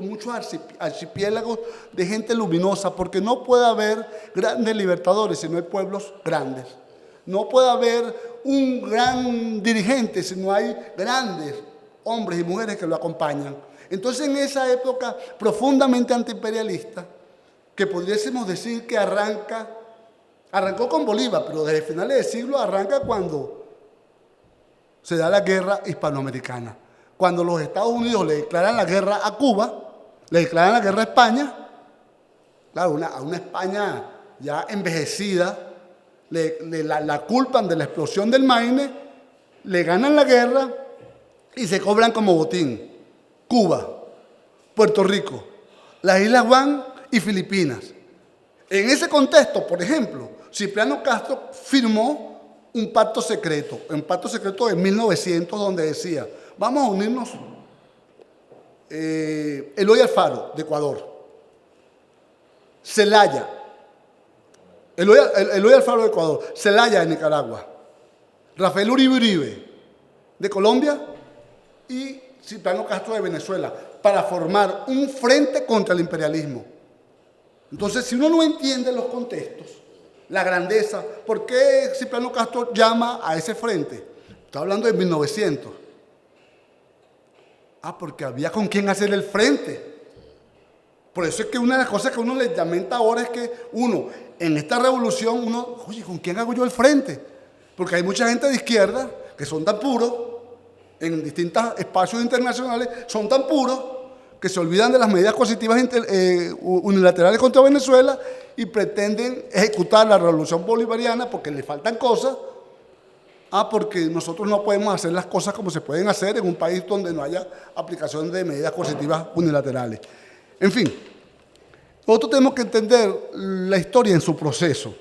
muchos archipiélagos de gente luminosa, porque no puede haber grandes libertadores si no hay pueblos grandes. No puede haber un gran dirigente si no hay grandes hombres y mujeres que lo acompañan. Entonces, en esa época profundamente antiimperialista, que pudiésemos decir que arrancó con Bolívar, pero desde finales del siglo arranca cuando se da la guerra hispanoamericana. Cuando los Estados Unidos le declaran la guerra a Cuba, le declaran la guerra a España, claro, a una España ya envejecida, la culpan de la explosión del Maine, le ganan la guerra y se cobran como botín Cuba, Puerto Rico, las Islas Guam y Filipinas. En ese contexto, por ejemplo, Cipriano Castro firmó un pacto secreto de 1900, donde decía, vamos a unirnos Eloy Alfaro, de Ecuador, Zelaya, Eloy Alfaro de Ecuador, Zelaya de Nicaragua, Rafael Uribe Uribe de Colombia y Cipriano Castro de Venezuela, para formar un frente contra el imperialismo. Entonces, si uno no entiende los contextos, la grandeza, ¿por qué Cipriano Castro llama a ese frente? Está hablando de 1900. Porque había con quién hacer el frente. Por eso es que una de las cosas que uno le lamenta ahora es que en esta revolución, oye, ¿con quién hago yo el frente? Porque hay mucha gente de izquierda que son tan puros, en distintos espacios internacionales, son tan puros que se olvidan de las medidas coercitivas unilaterales contra Venezuela y pretenden ejecutar la revolución bolivariana porque le faltan cosas. Porque nosotros no podemos hacer las cosas como se pueden hacer en un país donde no haya aplicación de medidas coercitivas unilaterales. En fin, nosotros tenemos que entender la historia en su proceso.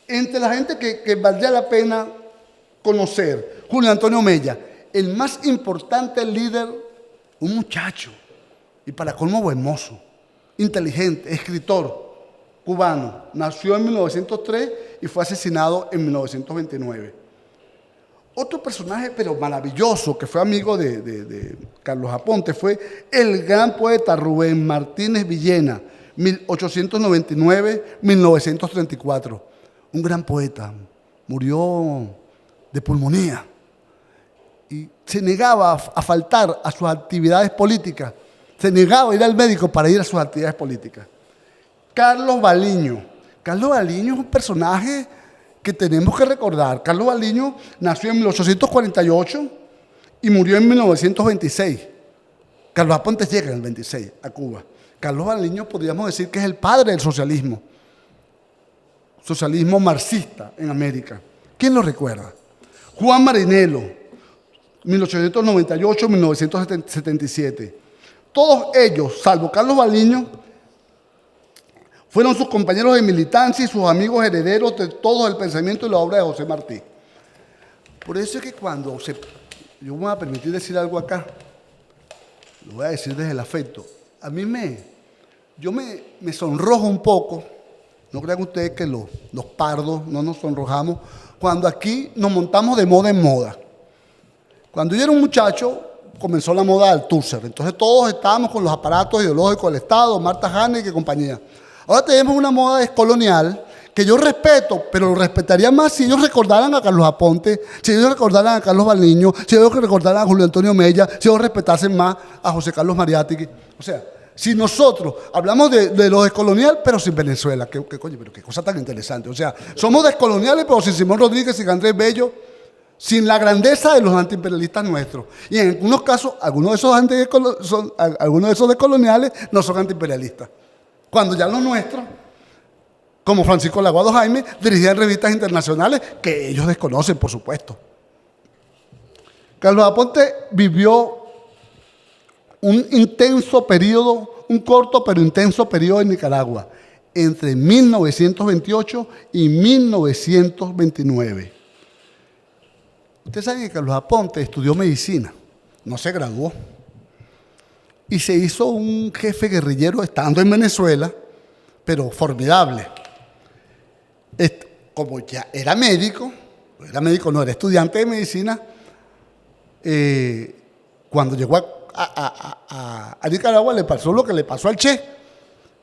Entre la gente que valdría la pena conocer, Julio Antonio Mella, el más importante líder, un muchacho, y para colmo buen mozo, inteligente, escritor cubano. Nació en 1903 y fue asesinado en 1929. Otro personaje, pero maravilloso, que fue amigo de Carlos Aponte, fue el gran poeta Rubén Martínez Villena, 1899-1934. Un gran poeta, murió de pulmonía y se negaba a faltar a sus actividades políticas, se negaba a ir al médico para ir a sus actividades políticas. Carlos Baliño. Carlos Baliño es un personaje que tenemos que recordar. Carlos Baliño nació en 1848 y murió en 1926. Carlos Aponte llega en el 26 a Cuba. Carlos Baliño podríamos decir que es el padre del socialismo marxista en América. ¿Quién lo recuerda? Juan Marinelo 1898-1977. Todos ellos, salvo Carlos Baliño, fueron sus compañeros de militancia y sus amigos herederos de todo el pensamiento y la obra de José Martí. Por eso es que yo me voy a permitir decir algo acá, lo voy a decir desde el afecto. A mí yo me sonrojo un poco, no crean ustedes que los pardos no nos sonrojamos, cuando aquí nos montamos de moda en moda. Cuando yo era un muchacho, comenzó la moda del Tusser. Entonces todos estábamos con los aparatos ideológicos del Estado, Marta Haneke y compañía. Ahora tenemos una moda descolonial que yo respeto, pero lo respetaría más si ellos recordaran a Carlos Aponte, si ellos recordaran a Carlos Baliño, si ellos recordaran a Julio Antonio Mella, si ellos respetasen más a José Carlos Mariátegui. O sea, si nosotros hablamos de lo descolonial, pero sin Venezuela, coño, pero qué cosa tan interesante. O sea, somos descoloniales, pero sin Simón Rodríguez, sin Andrés Bello, sin la grandeza de los antiimperialistas nuestros. Y en algunos casos, algunos de esos descoloniales no son antiimperialistas. Cuando ya los nuestros, como Francisco Laguado Jaime, dirigían revistas internacionales que ellos desconocen, por supuesto. Carlos Aponte vivió un corto pero intenso periodo en Nicaragua, entre 1928 y 1929. Ustedes saben que Carlos Aponte estudió medicina, no se graduó, y se hizo un jefe guerrillero estando en Venezuela, pero formidable. Como ya era médico, no, era estudiante de medicina, cuando llegó a Nicaragua le pasó lo que le pasó al Che,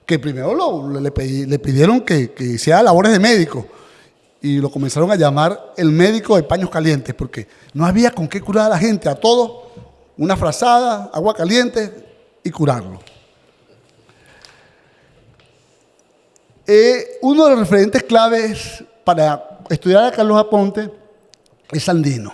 que primero le pidieron que hiciera labores de médico, y lo comenzaron a llamar el médico de paños calientes, porque no había con qué curar a la gente, a todos, una frazada, agua caliente y curarlo. Uno de los referentes claves para estudiar a Carlos Aponte es Sandino.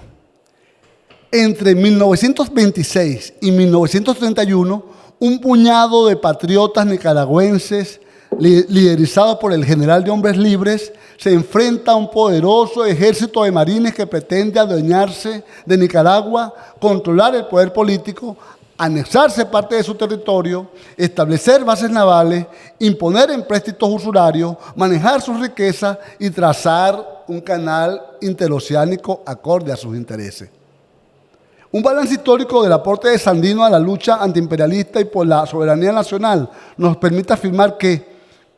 Entre 1926 y 1931, un puñado de patriotas nicaragüenses, liderizados por el general de Hombres Libres, se enfrenta a un poderoso ejército de marines que pretende adueñarse de Nicaragua, controlar el poder político, anexarse parte de su territorio, establecer bases navales, imponer empréstitos usurarios, manejar sus riquezas y trazar un canal interoceánico acorde a sus intereses. Un balance histórico del aporte de Sandino a la lucha antiimperialista y por la soberanía nacional nos permite afirmar que,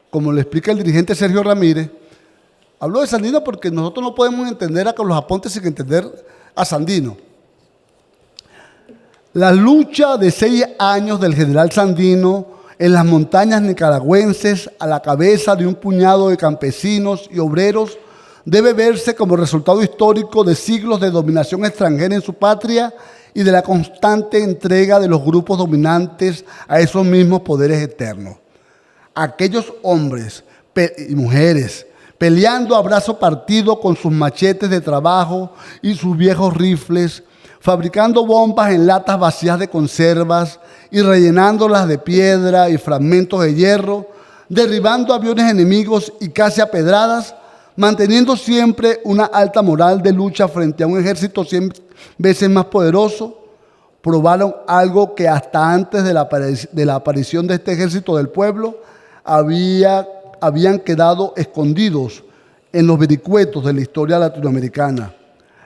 como le explica el dirigente Sergio Ramírez, hablo de Sandino porque nosotros no podemos entender a Carlos Aponte sin entender a Sandino. La lucha de 6 años del general Sandino en las montañas nicaragüenses a la cabeza de un puñado de campesinos y obreros debe verse como resultado histórico de siglos de dominación extranjera en su patria y de la constante entrega de los grupos dominantes a esos mismos poderes eternos. Aquellos hombres y mujeres peleando a brazo partido con sus machetes de trabajo y sus viejos rifles, fabricando bombas en latas vacías de conservas y rellenándolas de piedra y fragmentos de hierro, derribando aviones enemigos y casi a pedradas, manteniendo siempre una alta moral de lucha frente a un ejército 100 veces más poderoso, probaron algo que hasta antes de la aparición de este ejército del pueblo habían quedado escondidos en los vericuetos de la historia latinoamericana.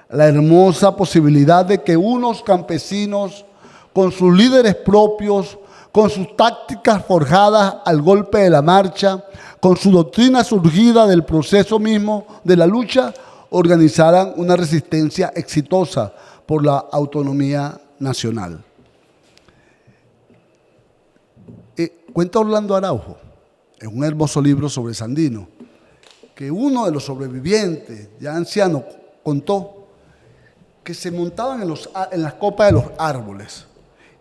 La hermosa posibilidad de que unos campesinos, con sus líderes propios, con sus tácticas forjadas al golpe de la marcha, con su doctrina surgida del proceso mismo de la lucha, organizaran una resistencia exitosa por la autonomía nacional. Cuenta Orlando Araujo, en un hermoso libro sobre Sandino, que uno de los sobrevivientes, ya anciano, contó que se montaban en las copas de los árboles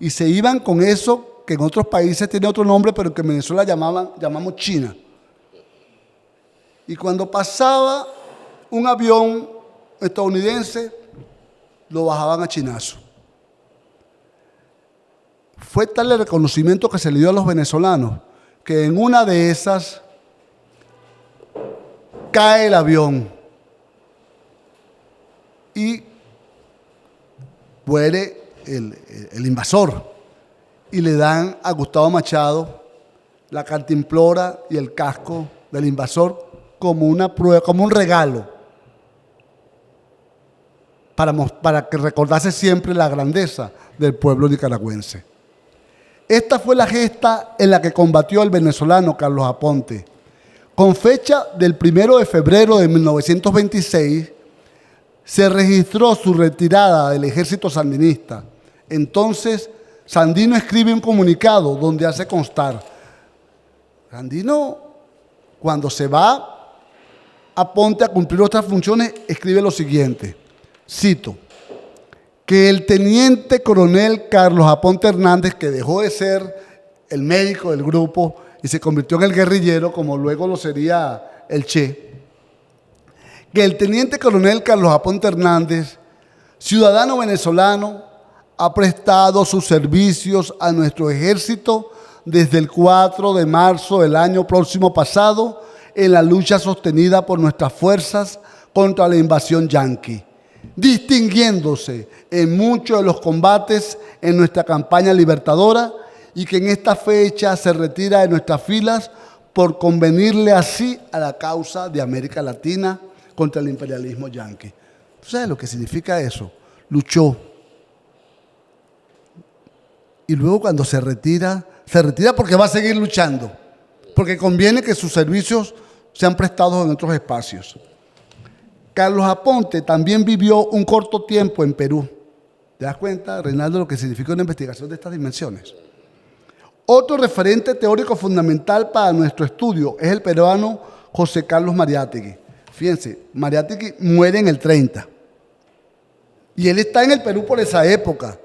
y se iban con eso que en otros países tiene otro nombre, pero que en Venezuela llamamos China. Y cuando pasaba un avión estadounidense, lo bajaban a chinazo. Fue tal el reconocimiento que se le dio a los venezolanos que en una de esas cae el avión y muere el invasor y le dan a Gustavo Machado la cantimplora y el casco del invasor como una prueba, como un regalo, para que recordase siempre la grandeza del pueblo nicaragüense. Esta fue la gesta en la que combatió el venezolano Carlos Aponte. Con fecha del 1 de febrero de 1926, se registró su retirada del ejército sandinista. Entonces, Sandino escribe un comunicado donde hace constar: Sandino, cuando se va Aponte a cumplir otras funciones, escribe lo siguiente, cito: que el teniente coronel Carlos Aponte Hernández, que dejó de ser el médico del grupo y se convirtió en el guerrillero, como luego lo sería el Che, que el teniente coronel Carlos Aponte Hernández, ciudadano venezolano, ha prestado sus servicios a nuestro ejército desde el 4 de marzo del año próximo pasado en la lucha sostenida por nuestras fuerzas contra la invasión yanqui, distinguiéndose en muchos de los combates en nuestra campaña libertadora, y que en esta fecha se retira de nuestras filas por convenirle así a la causa de América Latina contra el imperialismo yanqui. ¿Tú sabes lo que significa eso? Luchó. Y luego cuando se retira porque va a seguir luchando, porque conviene que sus servicios sean prestados en otros espacios. Carlos Aponte también vivió un corto tiempo en Perú. ¿Te das cuenta, Reinaldo, lo que significa una investigación de estas dimensiones? Otro referente teórico fundamental para nuestro estudio es el peruano José Carlos Mariátegui. Fíjense, Mariátegui muere en el 30. Y él está en el Perú por esa época.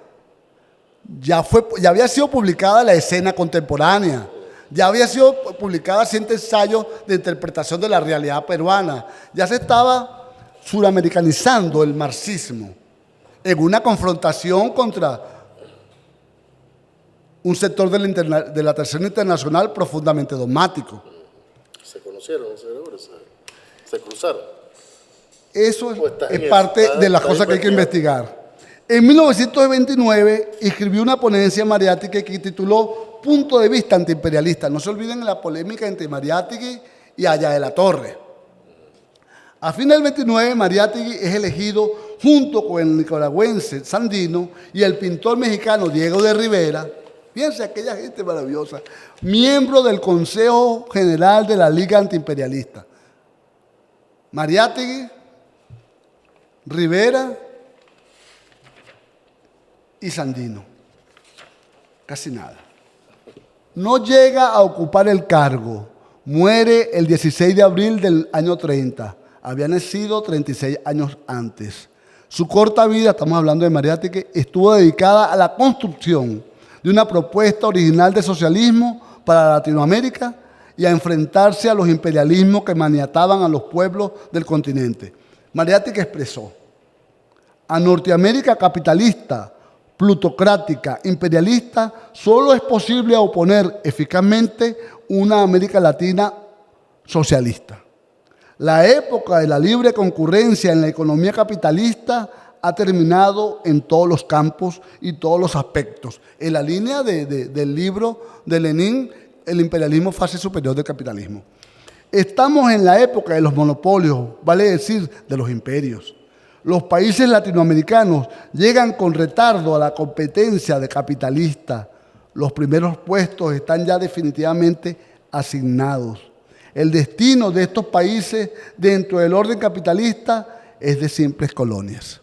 Ya había sido publicada La Escena Contemporánea. Ya había sido publicada 100 ensayos de interpretación de la realidad peruana. Ya se estaba suramericanizando el marxismo en una confrontación contra un sector de la Tercera Internacional profundamente dogmático. Se conocieron, se cruzaron. Eso es parte de las cosas que hay que investigar. En 1929 escribió una ponencia Mariátegui que tituló Punto de vista antiimperialista. No se olviden de la polémica entre Mariátegui y Aya de la Torre. A fin del 29, Mariátegui es elegido junto con el nicaragüense Sandino y el pintor mexicano Diego de Rivera. Fíjense aquella gente maravillosa, miembro del Consejo General de la Liga Antiimperialista. Mariátegui, Rivera y Sandino. Casi nada. No llega a ocupar el cargo. Muere el 16 de abril del año 30. Había nacido 36 años antes. Su corta vida, estamos hablando de Mariátegui, estuvo dedicada a la construcción de una propuesta original de socialismo para Latinoamérica y a enfrentarse a los imperialismos que maniataban a los pueblos del continente. Mariátegui expresó: a Norteamérica capitalista, plutocrática, imperialista, solo es posible oponer eficazmente una América Latina socialista. La época de la libre concurrencia en la economía capitalista ha terminado en todos los campos y todos los aspectos. En la línea del libro de Lenin, El imperialismo, fase superior del capitalismo. Estamos en la época de los monopolios, vale decir, de los imperios. Los países latinoamericanos llegan con retardo a la competencia de capitalistas. Los primeros puestos están ya definitivamente asignados. El destino de estos países dentro del orden capitalista es de simples colonias.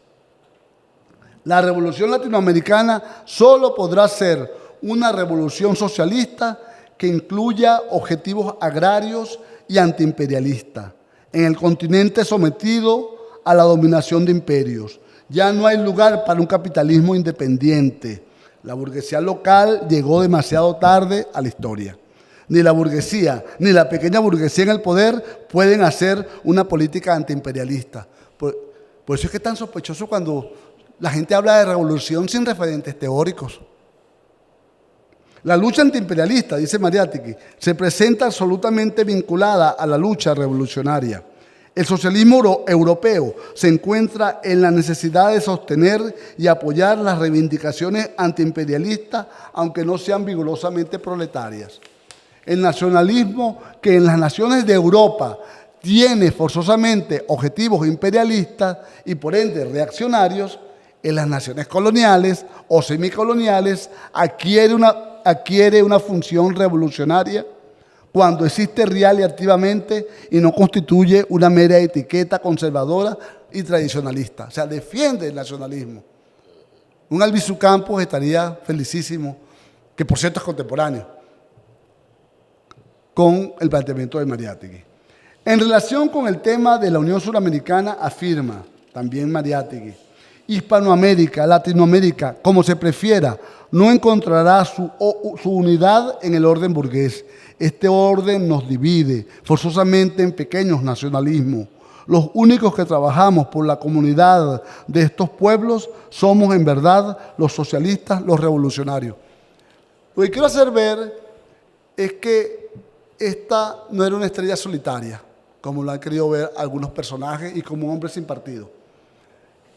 La revolución latinoamericana solo podrá ser una revolución socialista que incluya objetivos agrarios y antiimperialistas. En el continente sometido a la dominación de imperios, ya no hay lugar para un capitalismo independiente. La burguesía local llegó demasiado tarde a la historia. Ni la burguesía, ni la pequeña burguesía en el poder pueden hacer una política antiimperialista. Por eso es que es tan sospechoso cuando la gente habla de revolución sin referentes teóricos. La lucha antiimperialista, dice Mariátegui, se presenta absolutamente vinculada a la lucha revolucionaria. El socialismo europeo se encuentra en la necesidad de sostener y apoyar las reivindicaciones antiimperialistas, aunque no sean vigorosamente proletarias. El nacionalismo que en las naciones de Europa tiene forzosamente objetivos imperialistas y por ende reaccionarios, en las naciones coloniales o semicoloniales adquiere una función revolucionaria cuando existe real y activamente y no constituye una mera etiqueta conservadora y tradicionalista. O sea, defiende el nacionalismo. Un Albizu Campos estaría felicísimo, que por cierto es contemporáneo, con el planteamiento de Mariátegui. En relación con el tema de la Unión Suramericana, afirma también Mariátegui, Hispanoamérica, Latinoamérica, como se prefiera, no encontrará su unidad en el orden burgués. Este orden nos divide forzosamente en pequeños nacionalismos. Los únicos que trabajamos por la comunidad de estos pueblos somos en verdad los socialistas, los revolucionarios. Lo que quiero hacer ver es que esta no era una estrella solitaria, como lo han querido ver algunos personajes y como un hombre sin partido.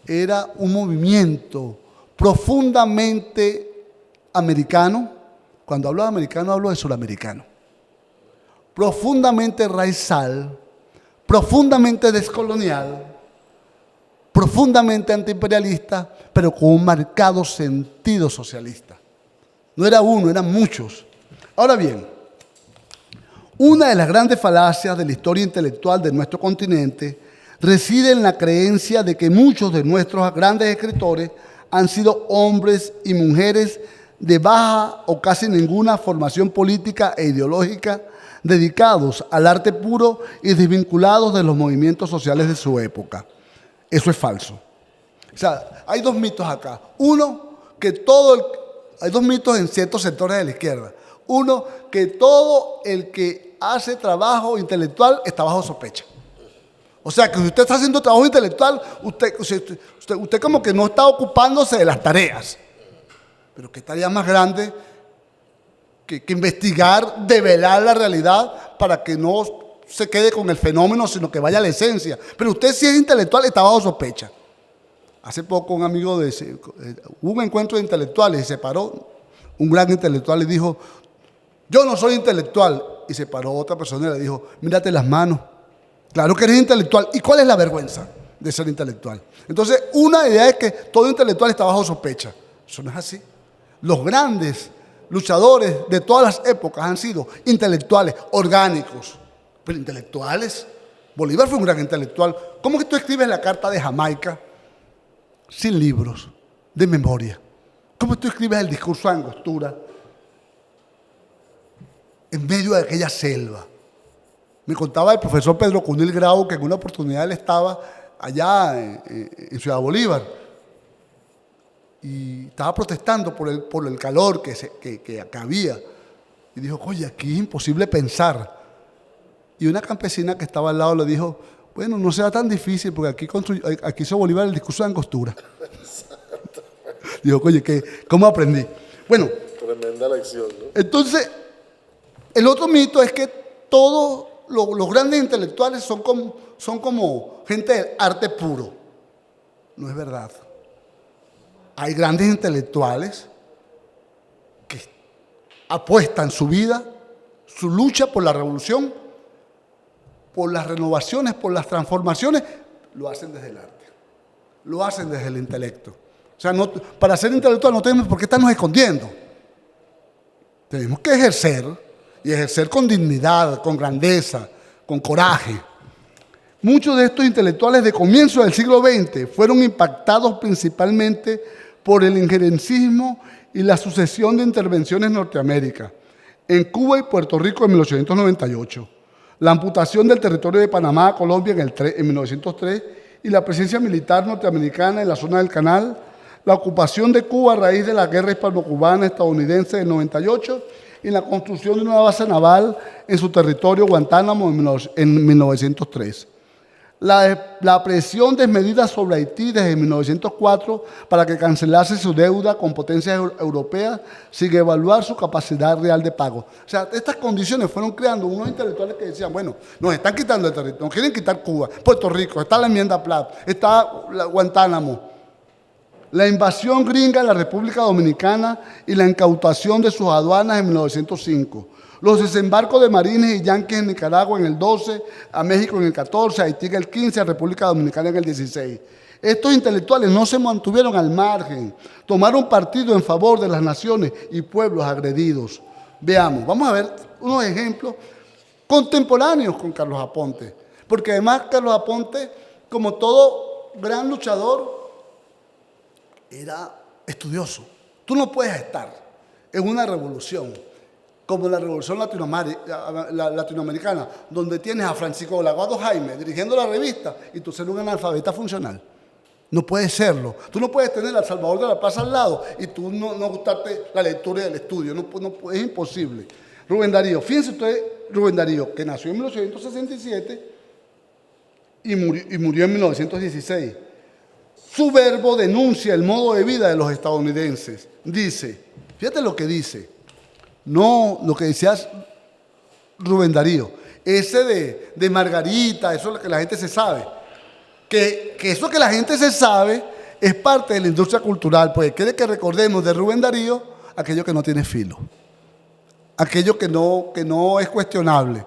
Era un movimiento profundamente americano. Cuando hablo de americano, hablo de suramericano. Profundamente raizal, profundamente descolonial, profundamente antiimperialista, pero con un marcado sentido socialista. No era uno, eran muchos. Ahora bien, una de las grandes falacias de la historia intelectual de nuestro continente reside en la creencia de que muchos de nuestros grandes escritores han sido hombres y mujeres de baja o casi ninguna formación política e ideológica, dedicados al arte puro y desvinculados de los movimientos sociales de su época. Eso es falso. O sea, hay dos mitos acá. Uno, hay dos mitos en ciertos sectores de la izquierda. Uno, que todo el que hace trabajo intelectual está bajo sospecha. O sea, que si usted está haciendo trabajo intelectual, usted como que no está ocupándose de las tareas. Pero qué tarea más grande que investigar, develar la realidad para que no se quede con el fenómeno, sino que vaya a la esencia. Pero usted, si es intelectual, está bajo sospecha. Hace poco un amigo hubo un encuentro de intelectuales y se paró un gran intelectual y dijo: yo no soy intelectual. Y se paró otra persona y le dijo: mírate las manos. Claro que eres intelectual. ¿Y cuál es la vergüenza de ser intelectual? Entonces, una idea es que todo intelectual está bajo sospecha. Eso no es así. Los grandes luchadores de todas las épocas han sido intelectuales, orgánicos, pero intelectuales. Bolívar fue un gran intelectual. ¿Cómo que tú escribes la Carta de Jamaica sin libros de memoria? ¿Cómo tú escribes el discurso de Angostura en medio de aquella selva? Me contaba el profesor Pedro Cunil Grau que en una oportunidad él estaba allá en Ciudad Bolívar y estaba protestando por el calor que había. Y dijo: oye, aquí es imposible pensar. Y una campesina que estaba al lado le dijo: bueno, no será tan difícil porque aquí hizo Bolívar el discurso de Angostura. Dijo: oye, ¿cómo aprendí? Bueno. Tremenda lección, ¿no? Entonces, el otro mito es que todos los grandes intelectuales son como gente de arte puro. No es verdad. Hay grandes intelectuales que apuestan su vida, su lucha por la revolución, por las renovaciones, por las transformaciones, lo hacen desde el arte, lo hacen desde el intelecto. O sea, para ser intelectual no tenemos por qué estarnos escondiendo. Tenemos que ejercer, y ejercer con dignidad, con grandeza, con coraje. Muchos de estos intelectuales de comienzo del siglo XX fueron impactados principalmente por el injerencismo y la sucesión de intervenciones en Norteamérica, en Cuba y Puerto Rico en 1898, la amputación del territorio de Panamá a Colombia en 1903 y la presencia militar norteamericana en la zona del Canal, la ocupación de Cuba a raíz de la guerra hispano-cubana estadounidense del 98 y la construcción de una base naval en su territorio Guantánamo en 1903. la presión desmedida sobre Haití desde 1904 para que cancelase su deuda con potencias europeas sin evaluar su capacidad real de pago. O sea, estas condiciones fueron creando unos intelectuales que decían, bueno, nos están quitando el territorio, nos quieren quitar Cuba, Puerto Rico, está la enmienda Platt, está Guantánamo, la invasión gringa en la República Dominicana y la incautación de sus aduanas en 1905. Los desembarcos de marines y yanquis en Nicaragua en el 12, a México en el 14, a Haití en el 15, a República Dominicana en el 16. Estos intelectuales no se mantuvieron al margen, tomaron partido en favor de las naciones y pueblos agredidos. Veamos, vamos a ver unos ejemplos contemporáneos con Carlos Aponte, porque además Carlos Aponte, como todo gran luchador, era estudioso. Tú no puedes estar en una revolución como la revolución latinoamericana, donde tienes a Francisco Laguado Jaime dirigiendo la revista y tú ser un analfabeta funcional. No puedes serlo. Tú no puedes tener al Salvador de la Plaza al lado y tú no gustarte la lectura y el estudio. Es imposible. Rubén Darío, fíjense ustedes, Rubén Darío, que nació en 1967 y murió en 1916. Su verbo denuncia el modo de vida de los estadounidenses. Dice, fíjate lo que dice, no lo que decías Rubén Darío, ese de Margarita, eso es lo que la gente se sabe. Que eso que la gente se sabe es parte de la industria cultural, pues quiere que recordemos de Rubén Darío aquello que no tiene filo, aquello que no es cuestionable.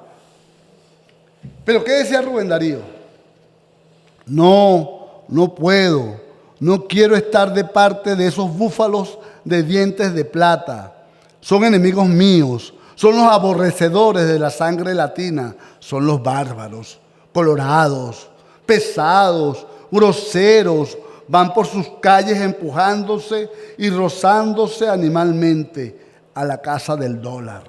Pero ¿qué decía Rubén Darío? No puedo, no quiero estar de parte de esos búfalos de dientes de plata. Son enemigos míos, son los aborrecedores de la sangre latina, son los bárbaros, colorados, pesados, groseros, van por sus calles empujándose y rozándose animalmente a la casa del dólar.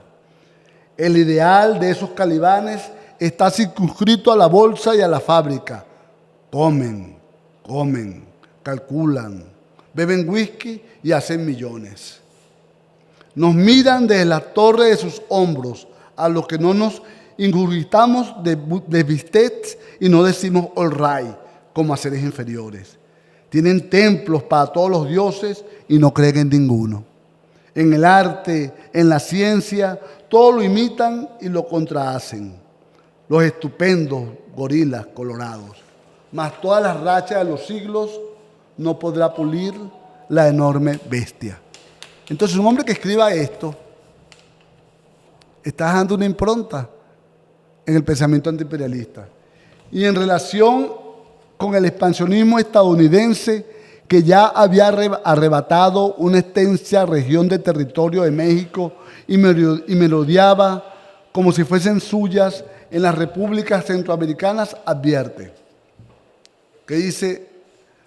El ideal de esos calibanes está circunscrito a la bolsa y a la fábrica. Comen, calculan, beben whisky y hacen millones. Nos miran desde la torre de sus hombros, a los que no nos ingurgitamos de bistecs y no decimos all right, como a seres inferiores. Tienen templos para todos los dioses y no creen en ninguno. En el arte, en la ciencia, todo lo imitan y lo contrahacen. Los estupendos gorilas colorados. Mas todas las rachas de los siglos no podrá pulir la enorme bestia. Entonces, un hombre que escriba esto está dejando una impronta en el pensamiento antiimperialista. Y en relación con el expansionismo estadounidense que ya había arrebatado una extensa región de territorio de México y merodeaba como si fuesen suyas en las repúblicas centroamericanas, advierte, que dice,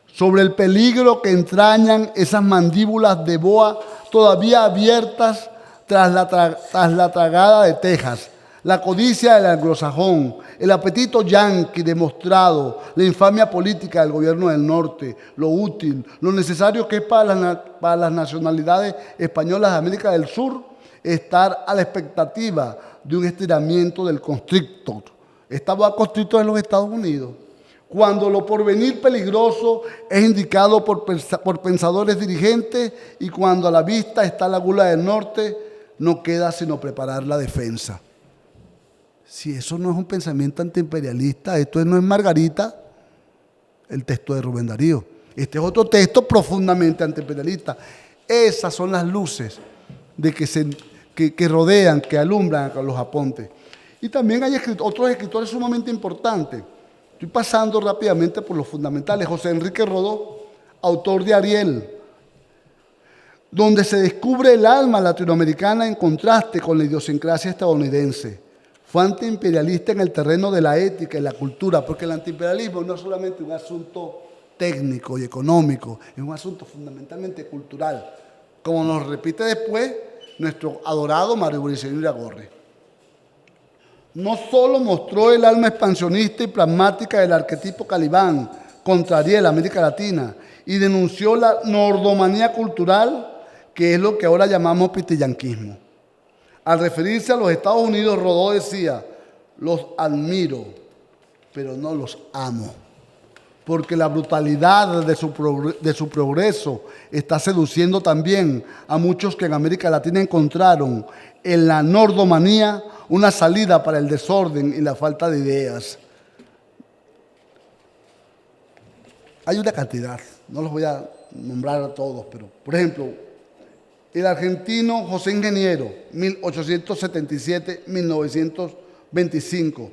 sobre el peligro que entrañan esas mandíbulas de boa todavía abiertas tras la tragada de Texas, la codicia del anglosajón, el apetito yanqui demostrado, la infamia política del gobierno del norte, lo útil, lo necesario que es para las nacionalidades españolas de América del Sur, estar a la expectativa de un estiramiento del constrictor. Estaba constrictor en los Estados Unidos. Cuando lo porvenir peligroso es indicado por pensadores dirigentes y cuando a la vista está la gula del norte, no queda sino preparar la defensa. Si eso no es un pensamiento antiimperialista, esto no es Margarita, el texto de Rubén Darío. Este es otro texto profundamente antiimperialista. Esas son las luces que rodean, que alumbran a los Aponte. Y también hay otros escritores sumamente importantes. Estoy pasando rápidamente por los fundamentales. José Enrique Rodó, autor de Ariel, donde se descubre el alma latinoamericana en contraste con la idiosincrasia estadounidense. Fue antiimperialista en el terreno de la ética y la cultura, porque el antiimperialismo no es solamente un asunto técnico y económico, es un asunto fundamentalmente cultural, como nos repite después nuestro adorado Mario Briceño Iragorri. No solo mostró el alma expansionista y pragmática del arquetipo calibán contra Ariel, América Latina, y denunció la nordomanía cultural, que es lo que ahora llamamos pitillanquismo. Al referirse a los Estados Unidos, Rodó decía, los admiro, pero no los amo. Porque la brutalidad de su progreso está seduciendo también a muchos que en América Latina encontraron en la nordomanía una salida para el desorden y la falta de ideas. Hay una cantidad, no los voy a nombrar a todos, pero por ejemplo, el argentino José Ingeniero, 1877-1925.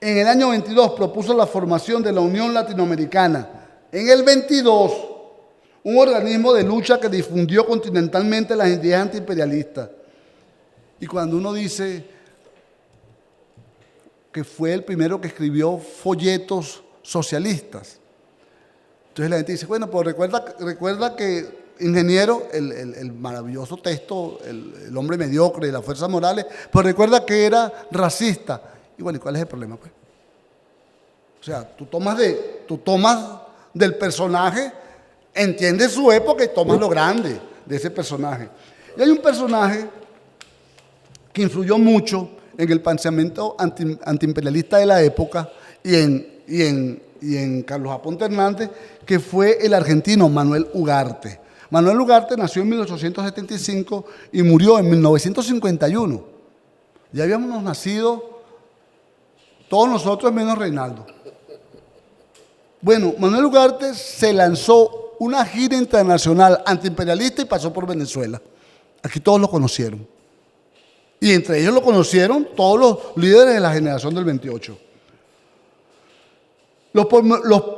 En el año 22 propuso la formación de la Unión Latinoamericana. En el 22, un organismo de lucha que difundió continentalmente las ideas antiimperialistas. Y cuando uno dice que fue el primero que escribió folletos socialistas, entonces la gente dice, bueno, pues recuerda que Ingeniero, el maravilloso texto, el hombre mediocre y las fuerzas morales, pues recuerda que era racista. Y bueno, ¿y cuál es el problema, pues? O sea, tú tomas del personaje, entiendes su época y tomas lo grande de ese personaje. Y hay un personaje que influyó mucho en el pensamiento antiimperialista de la época y en Carlos Aponte Hernández, que fue el argentino Manuel Ugarte. Manuel Ugarte nació en 1875 y murió en 1951. Ya habíamos nacido todos nosotros menos Reinaldo. Bueno, Manuel Ugarte se lanzó una gira internacional antiimperialista y pasó por Venezuela. Aquí todos lo conocieron. Y entre ellos lo conocieron todos los líderes de la generación del 28. Los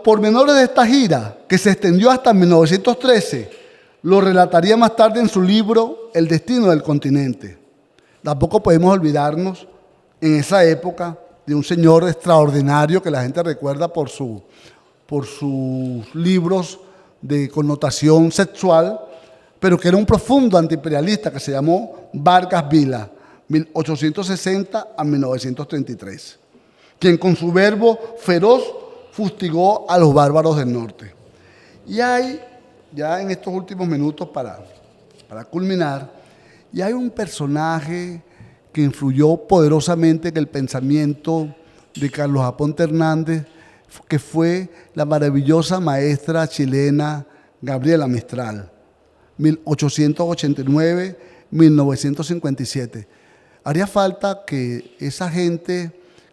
pormenores de esta gira, que se extendió hasta 1913, lo relataría más tarde en su libro El destino del continente. Tampoco podemos olvidarnos en esa época de un señor extraordinario que la gente recuerda por sus libros de connotación sexual, pero que era un profundo antiimperialista que se llamó Vargas Vila, 1860 a 1933, quien con su verbo feroz fustigó a los bárbaros del norte. Y hay, ya en estos últimos minutos para culminar, y hay un personaje que influyó poderosamente en el pensamiento de Carlos Aponte Hernández, que fue la maravillosa maestra chilena Gabriela Mistral, 1889-1957. Haría falta que esa gente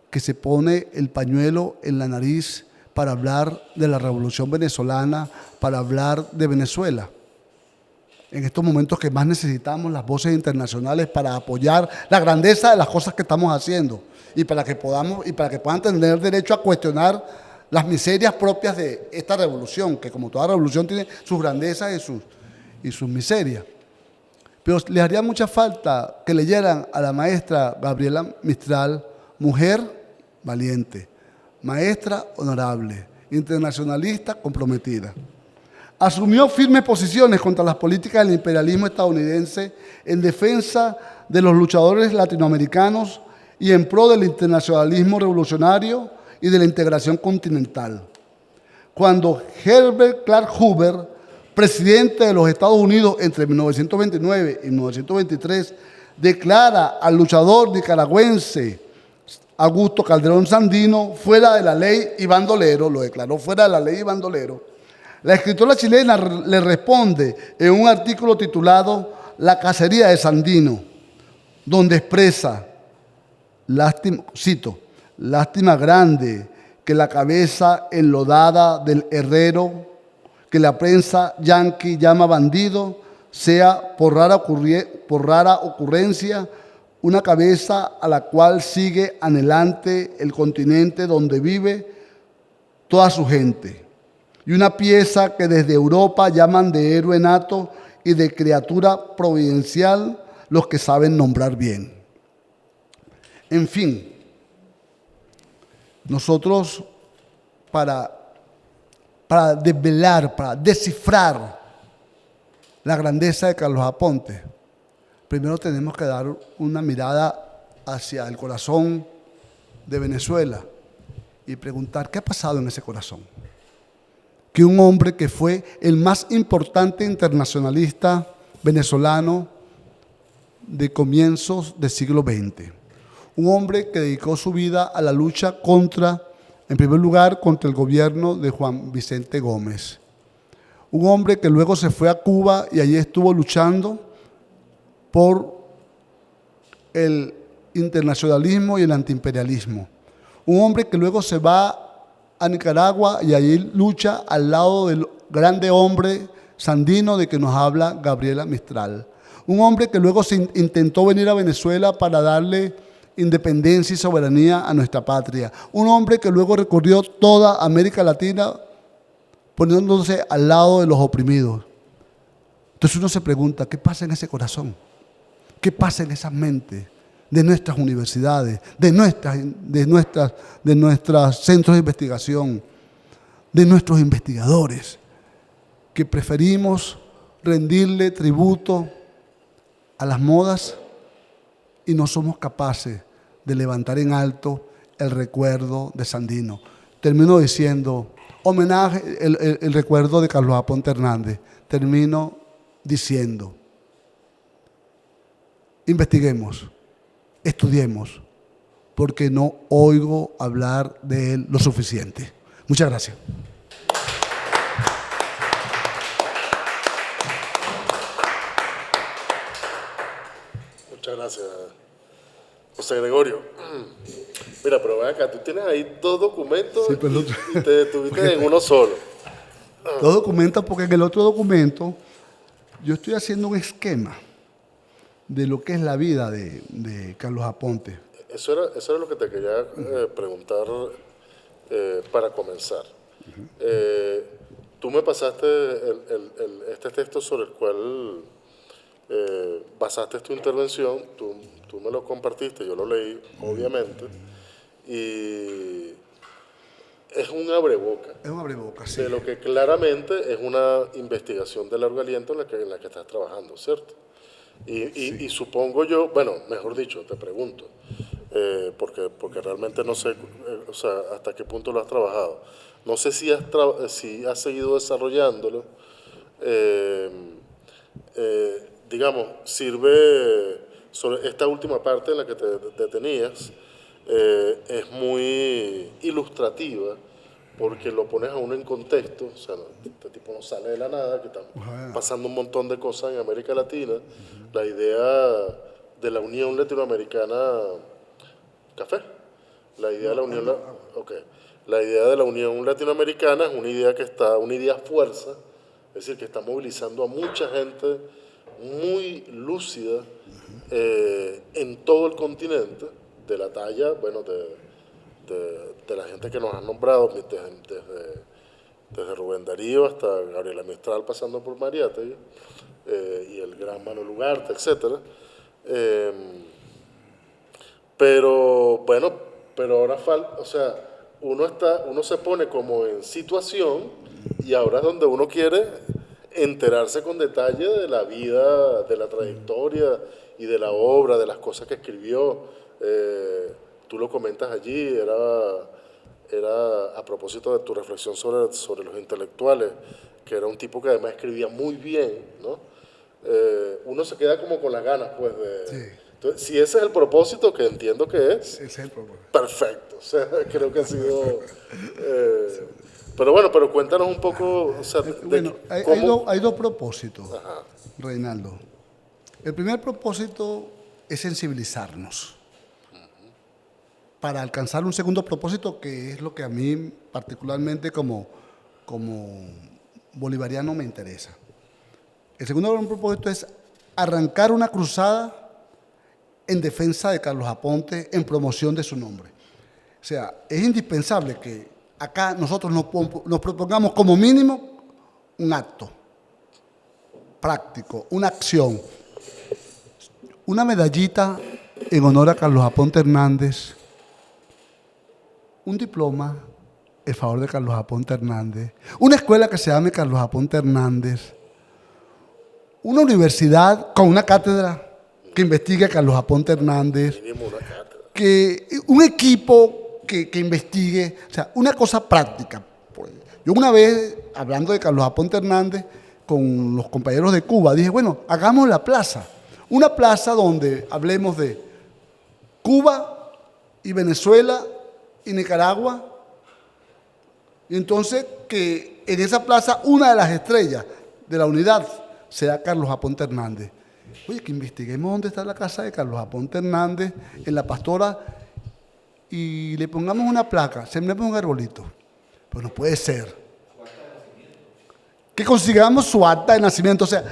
que se pone el pañuelo en la nariz para hablar de la Revolución Venezolana, para hablar de Venezuela, en estos momentos que más necesitamos las voces internacionales para apoyar la grandeza de las cosas que estamos haciendo y para que puedan tener derecho a cuestionar las miserias propias de esta revolución, que como toda revolución tiene sus grandezas y sus miserias. Pero les haría mucha falta que leyeran a la maestra Gabriela Mistral, mujer valiente, maestra honorable, internacionalista comprometida. Asumió firmes posiciones contra las políticas del imperialismo estadounidense en defensa de los luchadores latinoamericanos y en pro del internacionalismo revolucionario y de la integración continental. Cuando Herbert Clark Hoover, presidente de los Estados Unidos entre 1929 y 1923, declara al luchador nicaragüense Augusto Calderón Sandino fuera de la ley y bandolero, lo declaró fuera de la ley y bandolero, la escritora chilena le responde en un artículo titulado La cacería de Sandino, donde expresa, cito, lástima grande que la cabeza enlodada del herrero que la prensa yanqui llama bandido sea por rara ocurrencia una cabeza a la cual sigue anhelante el continente donde vive toda su gente, y una pieza que desde Europa llaman de héroe nato y de criatura providencial los que saben nombrar bien. En fin, nosotros para desvelar, para descifrar la grandeza de Carlos Aponte, primero tenemos que dar una mirada hacia el corazón de Venezuela y preguntar qué ha pasado en ese corazón. Que un hombre que fue el más importante internacionalista venezolano de comienzos del siglo XX, un hombre que dedicó su vida a la lucha contra En primer lugar, contra el gobierno de Juan Vicente Gómez, un hombre que luego se fue a Cuba y allí estuvo luchando por el internacionalismo y el antiimperialismo. Un hombre que luego se va a Nicaragua y allí lucha al lado del grande hombre sandino de que nos habla Gabriela Mistral. Un hombre que luego intentó venir a Venezuela para darle independencia y soberanía a nuestra patria. Un hombre que luego recorrió toda América Latina poniéndose al lado de los oprimidos. Entonces uno se pregunta, ¿qué pasa en ese corazón? ¿Qué pasa en esas mentes de nuestras universidades, de nuestros centros de investigación, de nuestros investigadores, que preferimos rendirle tributo a las modas y no somos capaces de levantar en alto el recuerdo de Sandino? Termino diciendo, homenaje, el recuerdo de Carlos Aponte Hernández. Termino diciendo, investiguemos, estudiemos, porque no oigo hablar de él lo suficiente. Muchas gracias. Muchas gracias, José Gregorio. Mira, pero ven acá, tú tienes ahí dos documentos, sí, pero y te detuviste en uno solo. Dos documentos, porque en el otro documento yo estoy haciendo un esquema de lo que es la vida de Carlos Aponte. Eso era lo que te quería preguntar para comenzar. Tú me pasaste este texto sobre el cual basaste tu intervención, tú me lo compartiste, yo lo leí, obviamente, y es un abreboca. Es un abreboca, sí. De lo que claramente es una investigación de largo aliento en la que estás trabajando, ¿cierto? Y supongo yo, bueno, mejor dicho, te pregunto, porque realmente no sé o sea, hasta qué punto lo has trabajado. No sé si has seguido desarrollándolo. Digamos, sirve sobre esta última parte en la que te detenías, es muy ilustrativa porque lo pones a uno en contexto. O sea, este tipo no sale de la nada, que están pasando un montón de cosas en América Latina. La idea de la Unión Latinoamericana, café, la idea de la Unión, la idea de la Unión Latinoamericana es una idea fuerza, es decir, que está movilizando a mucha gente muy lúcida en todo el continente, de la talla, bueno, de la gente que nos han nombrado, desde Rubén Darío hasta Gabriela Mistral, pasando por Mariátegui, y el gran Manuel Ugarte, etc. Pero bueno, ahora falta, o sea, uno se pone como en situación y ahora es donde uno quiere enterarse con detalle de la vida, de la trayectoria y de la obra, de las cosas que escribió. Tú lo comentas allí, era a propósito de tu reflexión sobre los intelectuales, que era un tipo que además escribía muy bien, ¿no? Uno se queda como con las ganas, pues, de... Sí. Entonces, si ese es el propósito, que entiendo que es... Ese es el propósito. Perfecto, o sea, creo que ha sido... pero bueno, pero cuéntanos un poco, o sea, bueno, hay dos propósitos, Ajá. Reinaldo. El primer propósito es sensibilizarnos para alcanzar un segundo propósito, que es lo que a mí particularmente como bolivariano me interesa. El segundo propósito es arrancar una cruzada en defensa de Carlos Aponte, en promoción de su nombre. O sea, es indispensable que acá nosotros nos propongamos como mínimo un acto práctico, una acción, una medallita en honor a Carlos Aponte Hernández, un diploma en favor de Carlos Aponte Hernández, una escuela que se llame Carlos Aponte Hernández, una universidad con una cátedra que investigue a Carlos Aponte Hernández, un equipo que investigue, o sea, una cosa práctica. Yo una vez, hablando de Carlos Aponte Hernández, con los compañeros de Cuba, dije, bueno, hagamos la plaza, una plaza donde hablemos de Cuba y Venezuela y Nicaragua Y entonces que en esa plaza una de las estrellas de la unidad sea Carlos Aponte Hernández. Oye, que investiguemos dónde está la casa de Carlos Aponte Hernández, en La Pastora, y le pongamos una placa, sembremos un arbolito. Pues no puede ser. Que consigamos su acta de nacimiento, o sea,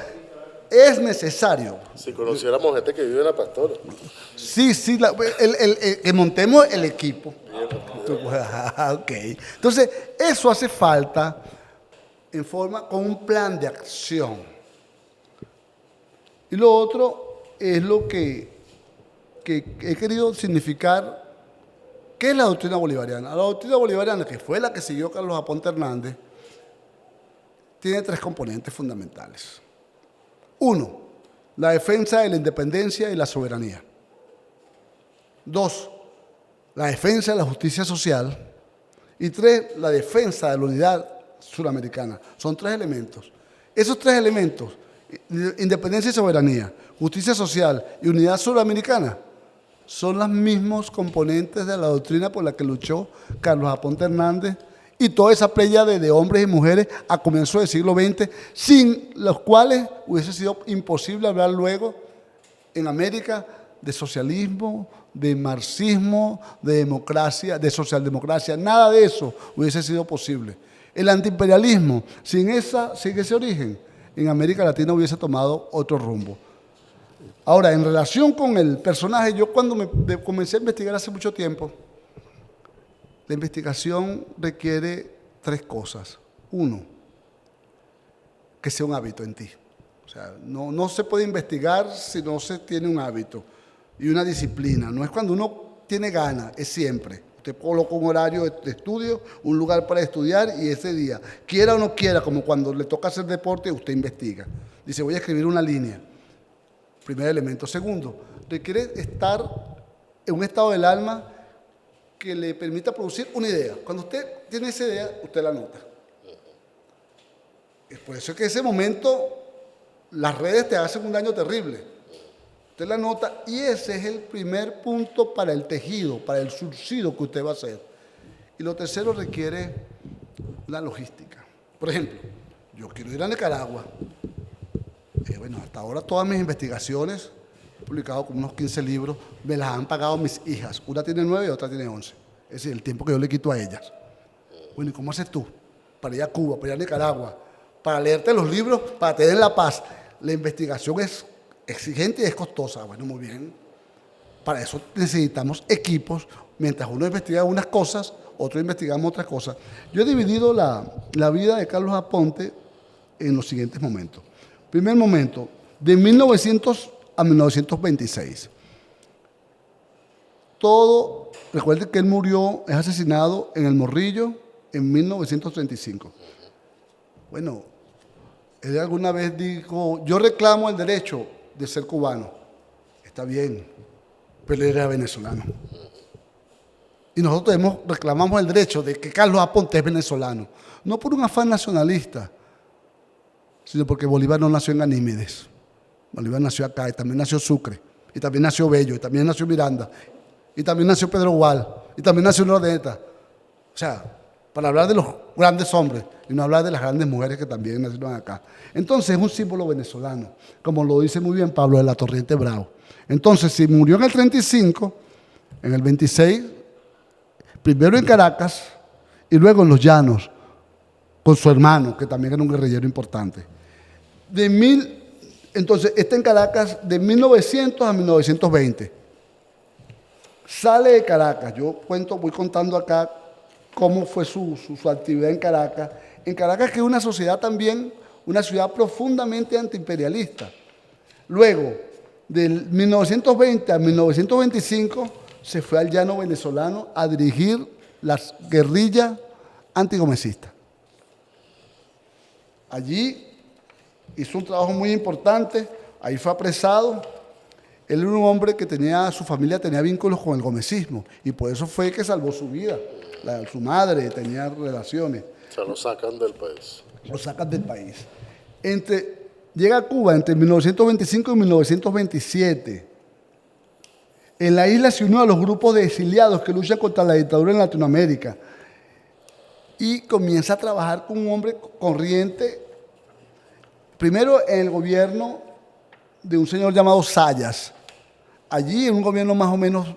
es necesario. Si conociéramos gente que vive en La Pastora. Sí, que montemos el equipo. Ok. Entonces, eso hace falta en forma, con un plan de acción. Y lo otro es lo que he querido significar. ¿Qué es la doctrina bolivariana? La doctrina bolivariana, que fue la que siguió Carlos Aponte Hernández, tiene 3 componentes fundamentales. 1, la defensa de la independencia y la soberanía. 2, la defensa de la justicia social. Y 3, la defensa de la unidad suramericana. Son 3 elementos. Esos 3 elementos, independencia y soberanía, justicia social y unidad suramericana, son los mismos componentes de la doctrina por la que luchó Carlos Aponte Hernández y toda esa playa de hombres y mujeres a comienzos del siglo XX, sin los cuales hubiese sido imposible hablar luego en América de socialismo, de marxismo, de democracia, de socialdemocracia. Nada de eso hubiese sido posible. El antiimperialismo, sin ese origen, en América Latina hubiese tomado otro rumbo. Ahora, en relación con el personaje, yo cuando comencé a investigar hace mucho tiempo, la investigación requiere 3 cosas. 1, que sea un hábito en ti. O sea, no se puede investigar si no se tiene un hábito y una disciplina. No es cuando uno tiene ganas, es siempre. Usted coloca un horario de estudio, un lugar para estudiar y ese día, quiera o no quiera, como cuando le toca hacer deporte, usted investiga. Dice, voy a escribir una línea. Primer elemento. Segundo, requiere estar en un estado del alma que le permita producir una idea. Cuando usted tiene esa idea, usted la anota. Es por eso que en ese momento las redes te hacen un daño terrible. Usted la anota y ese es el primer punto para el tejido, para el surcido que usted va a hacer. Y lo tercero requiere la logística. Por ejemplo, yo quiero ir a Nicaragua. Bueno, hasta ahora todas mis investigaciones, he publicado como unos 15 libros, me las han pagado mis hijas. Una tiene 9 y otra tiene 11. Es decir, el tiempo que yo le quito a ellas. Bueno, ¿y cómo haces tú? Para ir a Cuba, para ir a Nicaragua, para leerte los libros, para tener la paz. La investigación es exigente y es costosa. Bueno, muy bien. Para eso necesitamos equipos. Mientras uno investiga unas cosas, otro investigamos otras cosas. Yo he dividido la vida de Carlos Aponte en los siguientes momentos. Primer momento, de 1900 a 1926. Recuerden que él murió, es asesinado en El Morrillo en 1935. Bueno, él alguna vez dijo, yo reclamo el derecho de ser cubano. Está bien, pero él era venezolano. Y nosotros reclamamos el derecho de que Carlos Aponte es venezolano. No por un afán nacionalista, sino porque Bolívar no nació en Ganímedes. Bolívar nació acá, y también nació Sucre, y también nació Bello, y también nació Miranda, y también nació Pedro Gual, y también nació Nordeta. O sea, para hablar de los grandes hombres, y no hablar de las grandes mujeres que también nacieron acá. Entonces es un símbolo venezolano, como lo dice muy bien Pablo de la Torriente Bravo. Entonces, si murió en el 35, en el 26, primero en Caracas, y luego en Los Llanos, con su hermano, que también era un guerrillero importante. Entonces, está en Caracas de 1900 a 1920. Sale de Caracas. Yo voy contando acá cómo fue su actividad en Caracas. En Caracas, que es una sociedad también, una ciudad profundamente antiimperialista. Luego, del 1920 a 1925, se fue al llano venezolano a dirigir las guerrillas antigomecistas. Allí hizo un trabajo muy importante, ahí fue apresado. Él era un hombre que su familia tenía vínculos con el gomecismo y por eso fue que salvó su vida. Su madre tenía relaciones. O sea, lo sacan del país. Lo sacan del país. Llega a Cuba entre 1925 y 1927. En la isla se unió a los grupos de exiliados que luchan contra la dictadura en Latinoamérica. y comienza a trabajar con un hombre corriente, primero en el gobierno de un señor llamado Sayas. Allí en un gobierno más o menos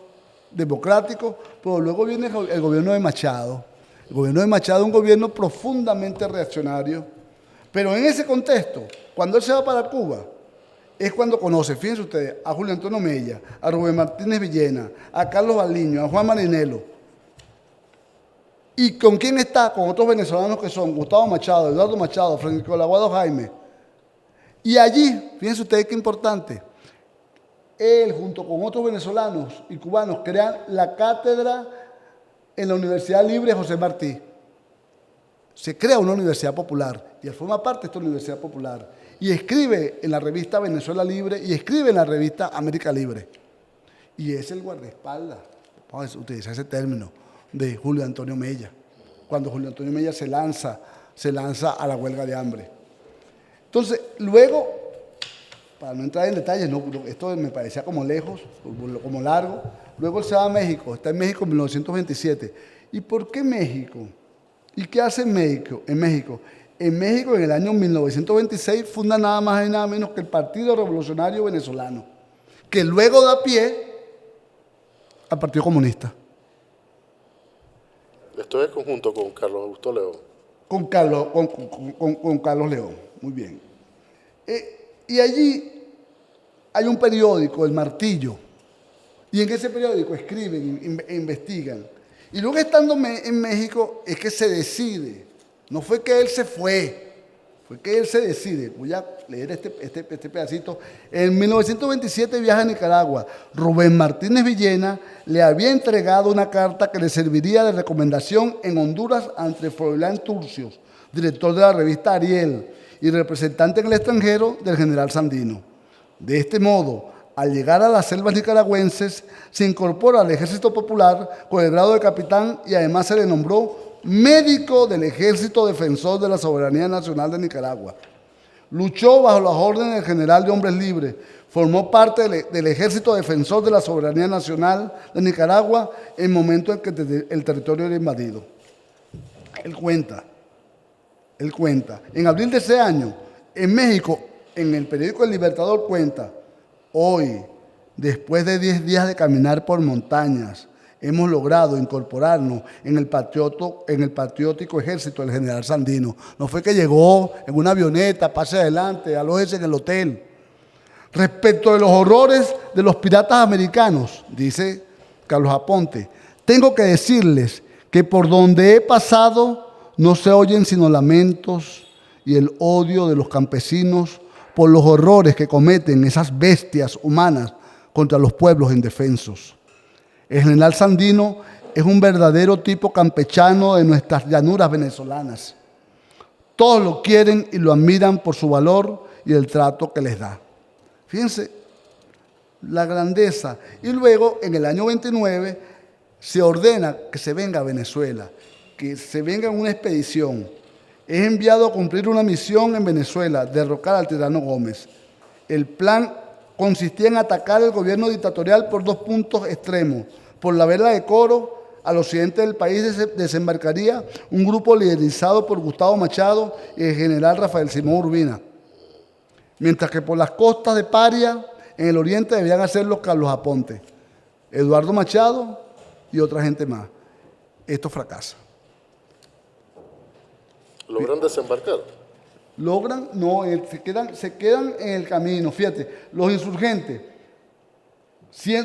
democrático, pero luego viene el gobierno de Machado. El gobierno de Machado es un gobierno profundamente reaccionario, pero en ese contexto, cuando él se va para Cuba, es cuando conoce, fíjense ustedes, a Julio Antonio Mella, a Rubén Martínez Villena, a Carlos Baliño, a Juan Marinelo. ¿Y con quién está? Con otros venezolanos que son Gustavo Machado, Eduardo Machado, Francisco Aguado Jaime. Y allí, fíjense ustedes qué importante, él junto con otros venezolanos y cubanos crean la cátedra en la Universidad Libre José Martí. Se crea una universidad popular y él forma parte de esta universidad popular y escribe en la revista Venezuela Libre y escribe en la revista América Libre. Y es el guardaespaldas, vamos a utilizar ese término, de Julio Antonio Mella, cuando Julio Antonio Mella se lanza a la huelga de hambre. Entonces, luego, para no entrar en detalles, esto me parecía como lejos, como largo, luego él se va a México, está en México en 1927. ¿Y por qué México? ¿Y qué hace en México? En México, en el año 1926, funda nada más y nada menos que el Partido Revolucionario Venezolano, que luego da pie al Partido Comunista. Esto es conjunto con Carlos Augusto León. Con Carlos León, muy bien. Y allí hay un periódico, El Martillo, y en ese periódico escriben e investigan. Y luego estando en México es que se decide, no fue que él se fue que él se decide. Voy a leer este pedacito. En 1927 viaja a Nicaragua. Rubén Martínez Villena le había entregado una carta que le serviría de recomendación en Honduras ante Froilán Turcios, director de la revista Ariel y representante en el extranjero del general Sandino. De este modo, al llegar a las selvas nicaragüenses, se incorpora al Ejército Popular con el grado de capitán y además se le nombró médico del Ejército Defensor de la Soberanía Nacional de Nicaragua. Luchó bajo las órdenes del general de Hombres Libres, formó parte del Ejército Defensor de la Soberanía Nacional de Nicaragua en el momento en que el territorio era invadido. Él cuenta, en abril de ese año, en México, en el periódico El Libertador cuenta: hoy, después de 10 días de caminar por montañas, hemos logrado incorporarnos en el patriótico ejército del general Sandino. No fue que llegó en una avioneta, pase adelante, alójese en el hotel. Respecto de los horrores de los piratas americanos, dice Carlos Aponte, tengo que decirles que por donde he pasado no se oyen sino lamentos y el odio de los campesinos por los horrores que cometen esas bestias humanas contra los pueblos indefensos. El general Sandino es un verdadero tipo campechano de nuestras llanuras venezolanas. Todos lo quieren y lo admiran por su valor y el trato que les da. Fíjense la grandeza. Y luego, en el año 29, se ordena que se venga a Venezuela, que se venga en una expedición. Es enviado a cumplir una misión en Venezuela, derrocar al tirano Gómez. El plan consistía en atacar el gobierno dictatorial por 2 puntos extremos. Por la vela de Coro, al occidente del país desembarcaría un grupo liderizado por Gustavo Machado y el general Rafael Simón Urbina. Mientras que por las costas de Paria, en el oriente, debían hacerlo Carlos Aponte, Eduardo Machado y otra gente más. Esto fracasa. ¿Logran desembarcar? No, se quedan en el camino. Fíjate, los insurgentes,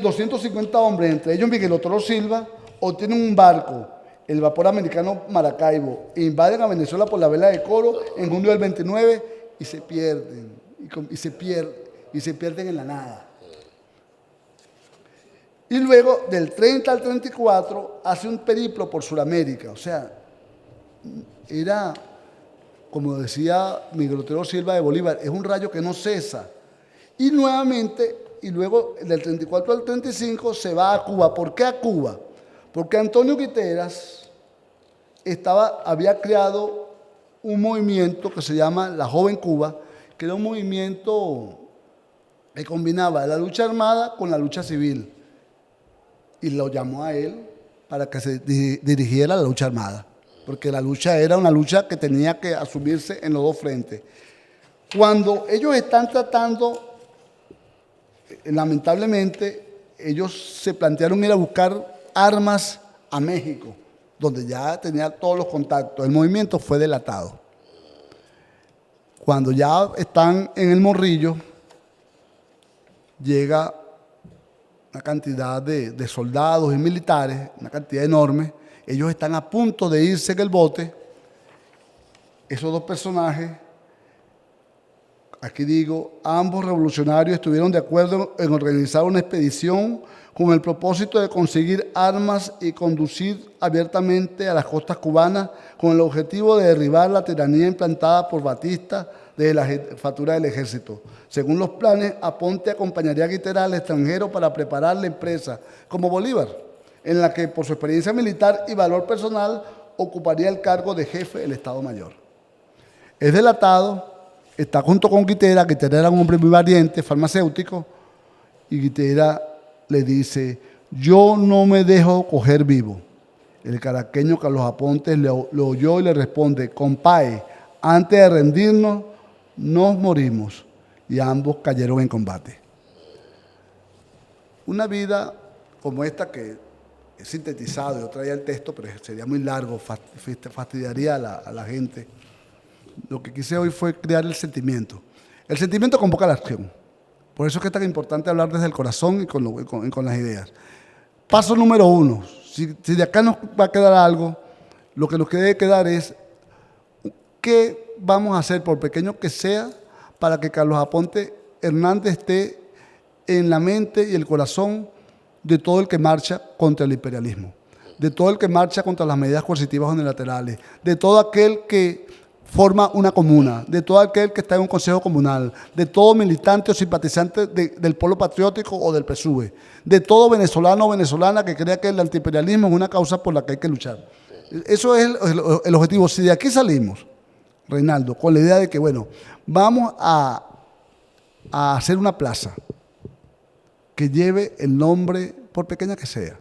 250 hombres, entre ellos Miguel Otero Silva, obtienen un barco, el vapor americano Maracaibo, e invaden a Venezuela por la vela de Coro en junio del 29 y se pierden, y se pierden en la nada. Y luego, del 30 al 34, hace un periplo por Sudamérica. O sea, era, como decía Miguel Otero Silva de Bolívar, es un rayo que no cesa. Y nuevamente, y luego del 34 al 35 se va a Cuba. ¿Por qué a Cuba? Porque Antonio Guiteras había creado un movimiento que se llama La Joven Cuba, que era un movimiento que combinaba la lucha armada con la lucha civil. Y lo llamó a él para que se dirigiera a la lucha armada. porque la lucha era una lucha que tenía que asumirse en los dos frentes. Cuando ellos están tratando, lamentablemente, ellos se plantearon ir a buscar armas a México, donde ya tenía todos los contactos. El movimiento fue delatado. Cuando ya están en el Morrillo, llega una cantidad de soldados y militares, una cantidad enorme. Ellos están a punto de irse en el bote. Esos dos personajes, aquí digo, ambos revolucionarios estuvieron de acuerdo en organizar una expedición con el propósito de conseguir armas y conducir abiertamente a las costas cubanas con el objetivo de derribar la tiranía implantada por Batista desde la jefatura del ejército. Según los planes, Aponte acompañaría a Guitera al extranjero para preparar la empresa como Bolívar, en la que por su experiencia militar y valor personal ocuparía el cargo de jefe del Estado Mayor. Es delatado, está junto con Guitera. Guitera era un hombre muy valiente, farmacéutico, y Guitera le dice: yo no me dejo coger vivo. El caraqueño Carlos Aponte lo oyó y le responde: compadre, antes de rendirnos, nos morimos. Y ambos cayeron en combate. Una vida como esta, que es sintetizado, yo traía el texto, pero sería muy largo, fastidiaría a la gente. Lo que quise hoy fue crear el sentimiento. El sentimiento convoca la acción. Por eso es que es tan importante hablar desde el corazón y con las ideas. Paso número 1. Si de acá nos va a quedar algo, lo que nos debe quedar es qué vamos a hacer, por pequeño que sea, para que Carlos Aponte Hernández esté en la mente y el corazón de todo el que marcha contra el imperialismo, de todo el que marcha contra las medidas coercitivas unilaterales, de todo aquel que forma una comuna, de todo aquel que está en un consejo comunal, de todo militante o simpatizante del Polo Patriótico o del PSUV, de todo venezolano o venezolana que crea que el antiimperialismo es una causa por la que hay que luchar. Eso es el objetivo. Si de aquí salimos, Reinaldo, con la idea de que, bueno, vamos a hacer una plaza que lleve el nombre, por pequeña que sea,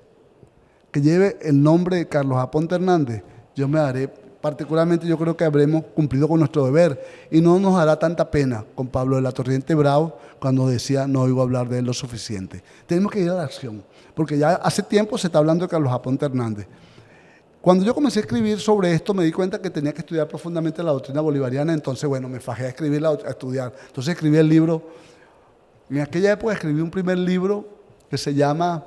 que lleve el nombre de Carlos Aponte Hernández, yo me daré, particularmente yo creo que habremos cumplido con nuestro deber y no nos hará tanta pena con Pablo de la Torriente Bravo cuando decía: no oigo hablar de él lo suficiente. Tenemos que ir a la acción, porque ya hace tiempo se está hablando de Carlos Aponte Hernández. Cuando yo comencé a escribir sobre esto, me di cuenta que tenía que estudiar profundamente la doctrina bolivariana. Entonces, bueno, me fajé a escribirla, a estudiar. Entonces escribí el libro. En aquella época escribí un primer libro que se llama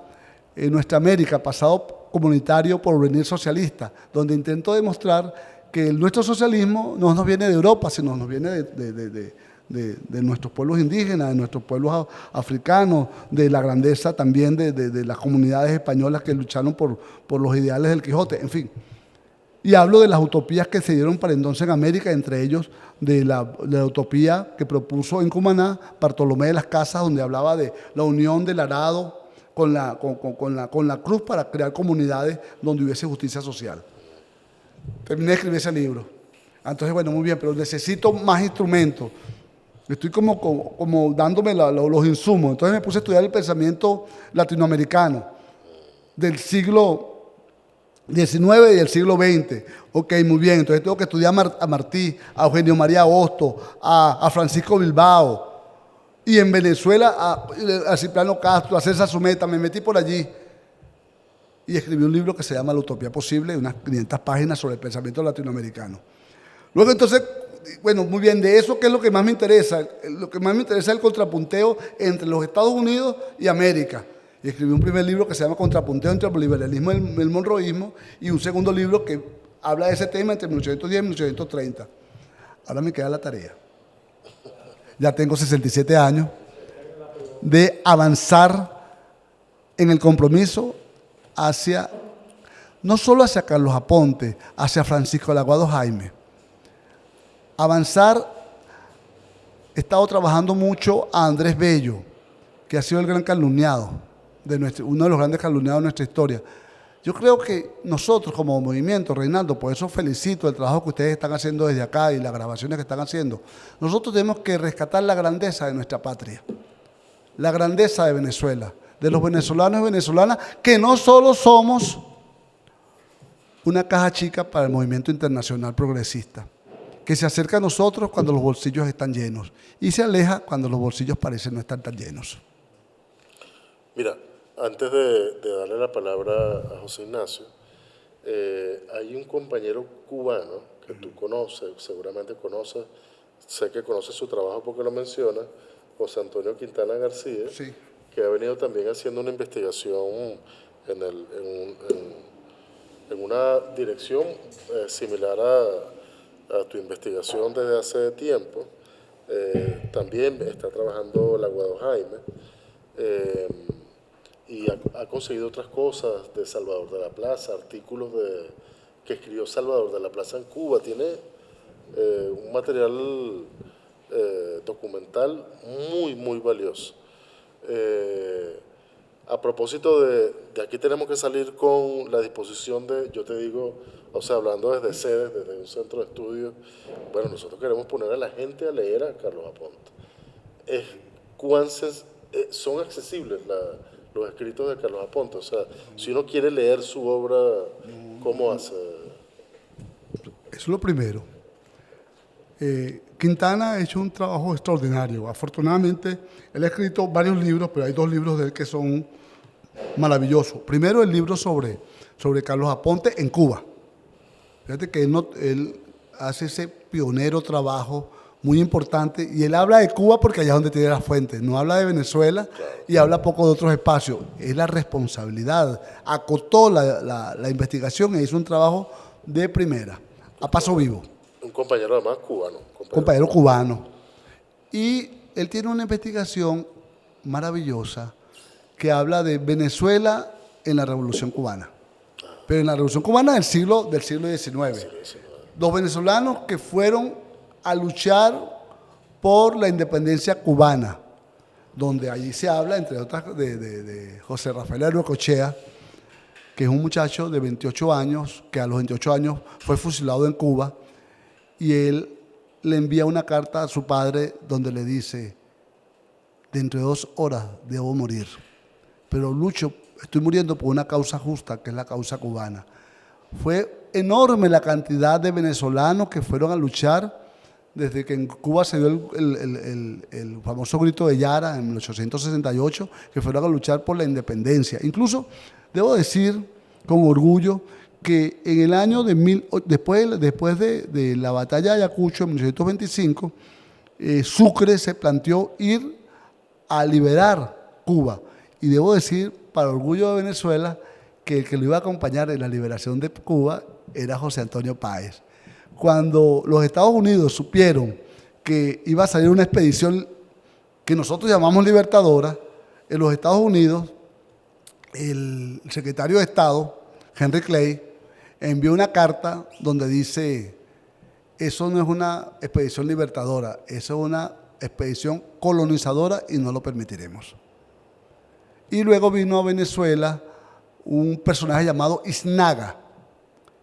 Nuestra América, pasado comunitario por venir socialista, donde intento demostrar que nuestro socialismo no nos viene de Europa, sino nos viene de nuestros pueblos indígenas, de nuestros pueblos africanos, de la grandeza también de las comunidades españolas que lucharon por los ideales del Quijote, en fin. Y hablo de las utopías que se dieron para entonces en América, entre ellos de la utopía que propuso en Cumaná Bartolomé de las Casas, donde hablaba de la unión del arado con la cruz para crear comunidades donde hubiese justicia social. Terminé de escribir ese libro. Entonces, bueno, muy bien, pero necesito más instrumentos. Estoy como dándome los insumos. Entonces me puse a estudiar el pensamiento latinoamericano del siglo XIX y del siglo XX. Ok, muy bien. Entonces tengo que estudiar a Martí, a Eugenio María Agosto, a Francisco Bilbao. Y en Venezuela a Cipriano Castro, a César Sumeta. Me metí por allí y escribí un libro que se llama La Utopía Posible, unas 500 páginas sobre el pensamiento latinoamericano. Luego entonces, bueno, muy bien, de eso, ¿qué es lo que más me interesa? Lo que más me interesa es el contrapunteo entre los Estados Unidos y América. Y escribí un primer libro que se llama Contrapunteo entre el bolivarianismo y el monroísmo, y un segundo libro que habla de ese tema entre 1810 y 1830. Ahora me queda la tarea. Ya tengo 67 años de avanzar en el compromiso hacia, no solo hacia Carlos Aponte, hacia Francisco de Aguado Jaime. Avanzar, he estado trabajando mucho a Andrés Bello, que ha sido el gran calumniado, uno de los grandes calumniados de nuestra historia. Yo creo que nosotros como movimiento, Reinaldo, por eso felicito el trabajo que ustedes están haciendo desde acá y las grabaciones que están haciendo. Nosotros tenemos que rescatar la grandeza de nuestra patria, la grandeza de Venezuela, de los venezolanos y venezolanas, que no solo somos una caja chica para el movimiento internacional progresista, que se acerca a nosotros cuando los bolsillos están llenos y se aleja cuando los bolsillos parecen no estar tan llenos. Mira, antes de darle la palabra a José Ignacio, hay un compañero cubano que tú conoces, seguramente conoces, sé que conoces su trabajo porque lo menciona, José Antonio Quintana García, Sí. que ha venido también haciendo una investigación en una dirección similar a tu investigación desde hace tiempo. También está trabajando el Aguado Jaime y ha conseguido otras cosas de Salvador de la Plaza, artículos que escribió Salvador de la Plaza en Cuba. Tiene un material documental muy, muy valioso. A propósito de aquí tenemos que salir con la disposición de, yo te digo, o sea, hablando desde sedes, desde un centro de estudio, bueno, nosotros queremos poner a la gente a leer a Carlos Aponte. Son accesibles los escritos de Carlos Aponte, o sea, si uno quiere leer su obra, ¿cómo hace? Eso es lo primero. Quintana ha hecho un trabajo extraordinario. Afortunadamente, él ha escrito varios libros, pero hay 2 libros de él que son maravillosos. Primero, el libro sobre Carlos Aponte en Cuba. Fíjate que él hace ese pionero trabajo muy importante y él habla de Cuba porque allá es donde tiene la fuente. No habla de Venezuela y habla poco de otros espacios. Es la responsabilidad. Acotó la investigación e hizo un trabajo de primera, a paso vivo. Un compañero además cubano. Compañero cubano. Y él tiene una investigación maravillosa que habla de Venezuela en la Revolución Cubana. Pero en la Revolución Cubana del siglo XIX. Los venezolanos que fueron a luchar por la independencia cubana, donde allí se habla, entre otras, de José Rafael Arocochea, que es un muchacho de 28 años, que a los 28 años fue fusilado en Cuba, y él le envía una carta a su padre donde le dice: dentro de 2 horas debo morir, pero estoy muriendo por una causa justa, que es la causa cubana. Fue enorme la cantidad de venezolanos que fueron a luchar desde que en Cuba se dio el famoso grito de Yara en 1868, que fueron a luchar por la independencia. Incluso debo decir con orgullo que en el año después de la batalla de Ayacucho en 1925, Sucre se planteó ir a liberar Cuba. Y debo decir, para orgullo de Venezuela, que el que lo iba a acompañar en la liberación de Cuba era José Antonio Páez. Cuando los Estados Unidos supieron que iba a salir una expedición que nosotros llamamos Libertadora, en los Estados Unidos, el secretario de Estado, Henry Clay, envió una carta donde dice: eso no es una expedición libertadora, eso es una expedición colonizadora y no lo permitiremos. Y luego vino a Venezuela un personaje llamado Iznaga,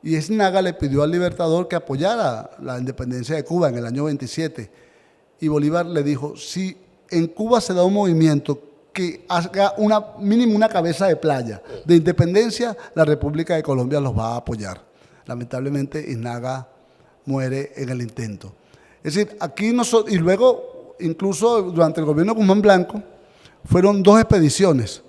y Iznaga le pidió al Libertador que apoyara la independencia de Cuba en el año 27, y Bolívar le dijo: si en Cuba se da un movimiento que haga mínimo una cabeza de playa de independencia, la República de Colombia los va a apoyar. Lamentablemente, Iznaga muere en el intento. Es decir, aquí nosotros, y luego, incluso durante el gobierno de Guzmán Blanco, fueron 2 expediciones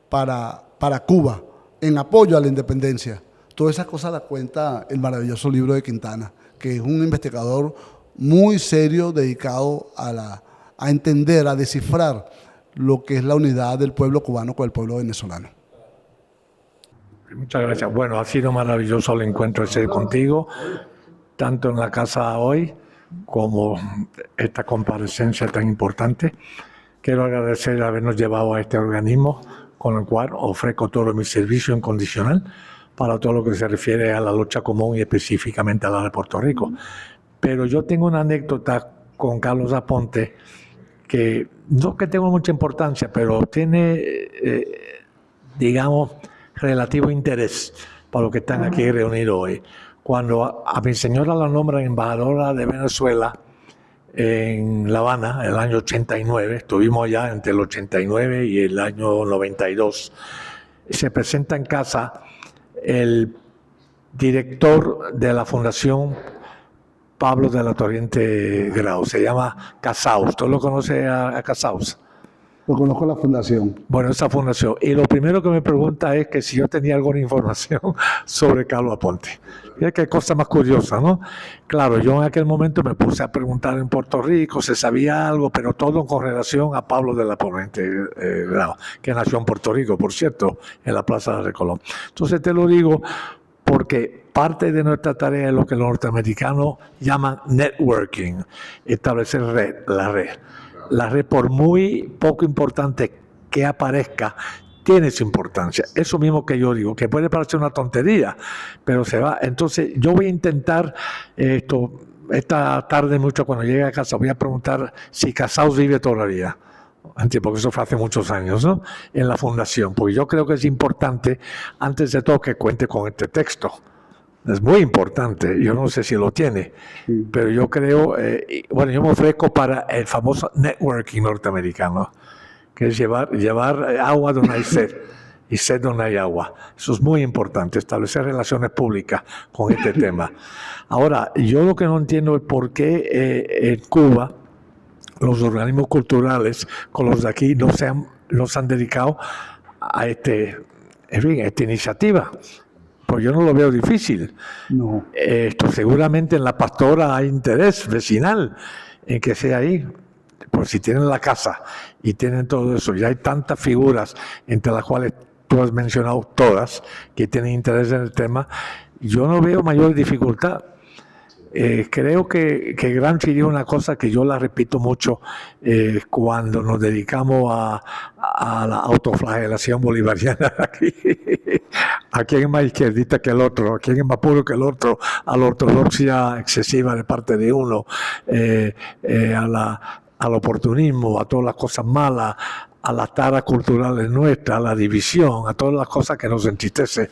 para Cuba en apoyo a la independencia. Todas esas cosas las cuenta el maravilloso libro de Quintana, que es un investigador muy serio dedicado a entender, a descifrar lo que es la unidad del pueblo cubano con el pueblo venezolano. Muchas gracias. Bueno, ha sido maravilloso el encuentro ese contigo, tanto en la casa hoy como esta comparecencia tan importante. Quiero agradecer habernos llevado a este organismo con el cual ofrezco todo mi servicio incondicional para todo lo que se refiere a la lucha común y específicamente a la de Puerto Rico. Pero yo tengo una anécdota con Carlos Aponte que no que tenga mucha importancia, pero tiene, digamos, relativo interés para los que están aquí reunidos hoy. Cuando a mi señora la nombran embajadora de Venezuela en La Habana, el año 89, estuvimos allá entre el 89 y el año 92, se presenta en casa el director de la Fundación Pablo de la Torriente Grau. Se llama Casaus. ¿Tú lo conoces a Casaus? Lo conozco la fundación. Bueno, esa fundación. Y lo primero que me pregunta es que si yo tenía alguna información sobre Carlos Aponte. Fíjate qué cosa más curiosa, ¿no? Claro, yo en aquel momento me puse a preguntar en Puerto Rico, se sabía algo, pero todo con relación a Pablo de la Torriente Grau, que nació en Puerto Rico, por cierto, en la Plaza de Colón. Entonces te lo digo porque parte de nuestra tarea es lo que los norteamericanos llaman networking, establecer red, la red. La red, por muy poco importante que aparezca, tiene su importancia. Eso mismo que yo digo, que puede parecer una tontería, pero se va. Entonces, yo voy a intentar esta tarde mucho cuando llegue a casa, voy a preguntar si Casaus vive todavía. Porque eso fue hace muchos años, ¿no? En la fundación. Porque yo creo que es importante, antes de todo, que cuente con este texto. Es muy importante, yo no sé si lo tiene, pero yo creo, bueno, yo me ofrezco para el famoso networking norteamericano, que es llevar agua donde hay sed y sed donde hay agua. Eso es muy importante, establecer relaciones públicas con este tema. Ahora, yo lo que no entiendo es por qué en Cuba los organismos culturales con los de aquí no se han dedicado a esta iniciativa. Pues yo no lo veo difícil. No. Seguramente en la pastora hay interés vecinal en que sea ahí. Pues si tienen la casa y tienen todo eso, ya hay tantas figuras, entre las cuales tú has mencionado todas, que tienen interés en el tema, yo no veo mayor dificultad. Creo que Gramsci dijo una cosa que yo la repito mucho cuando nos dedicamos a la autoflagelación bolivariana aquí. ¿A quién es más izquierdista que el otro? ¿A quién es más puro que el otro? A la ortodoxia excesiva de parte de uno, al oportunismo, a todas las cosas malas, a las taras culturales nuestras, a la división, a todas las cosas que nos entristecen.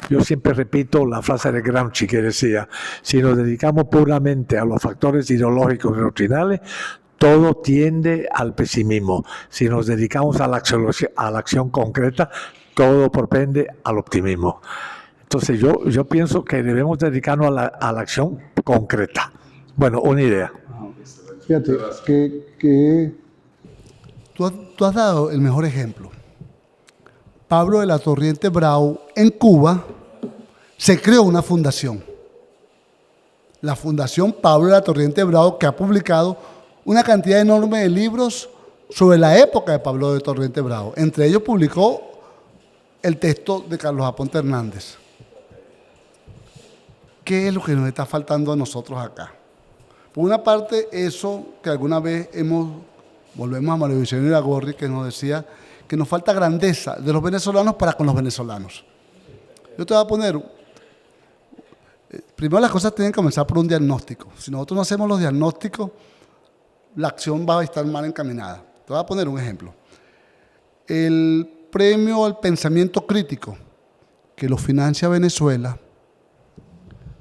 Yo siempre repito la frase de Gramsci que decía, si nos dedicamos puramente a los factores ideológicos y doctrinales, todo tiende al pesimismo. Si nos dedicamos a la acción concreta, todo propende al optimismo. Entonces yo pienso que debemos dedicarnos a la acción concreta. Bueno, una idea. Fíjate, que tú has dado el mejor ejemplo. Pablo de la Torriente Grau, en Cuba, se creó una fundación. La Fundación Pablo de la Torriente Grau, que ha publicado una cantidad enorme de libros sobre la época de Pablo de Torriente Grau. Entre ellos publicó el texto de Carlos Aponte Hernández. ¿Qué es lo que nos está faltando a nosotros acá? Por una parte, eso que alguna vez volvemos a Mario Vicente Iragorri, que nos decía que nos falta grandeza de los venezolanos para con los venezolanos. Yo te voy a poner, primero las cosas tienen que comenzar por un diagnóstico. Si nosotros no hacemos los diagnósticos, la acción va a estar mal encaminada. Te voy a poner un ejemplo. El premio al pensamiento crítico que lo financia Venezuela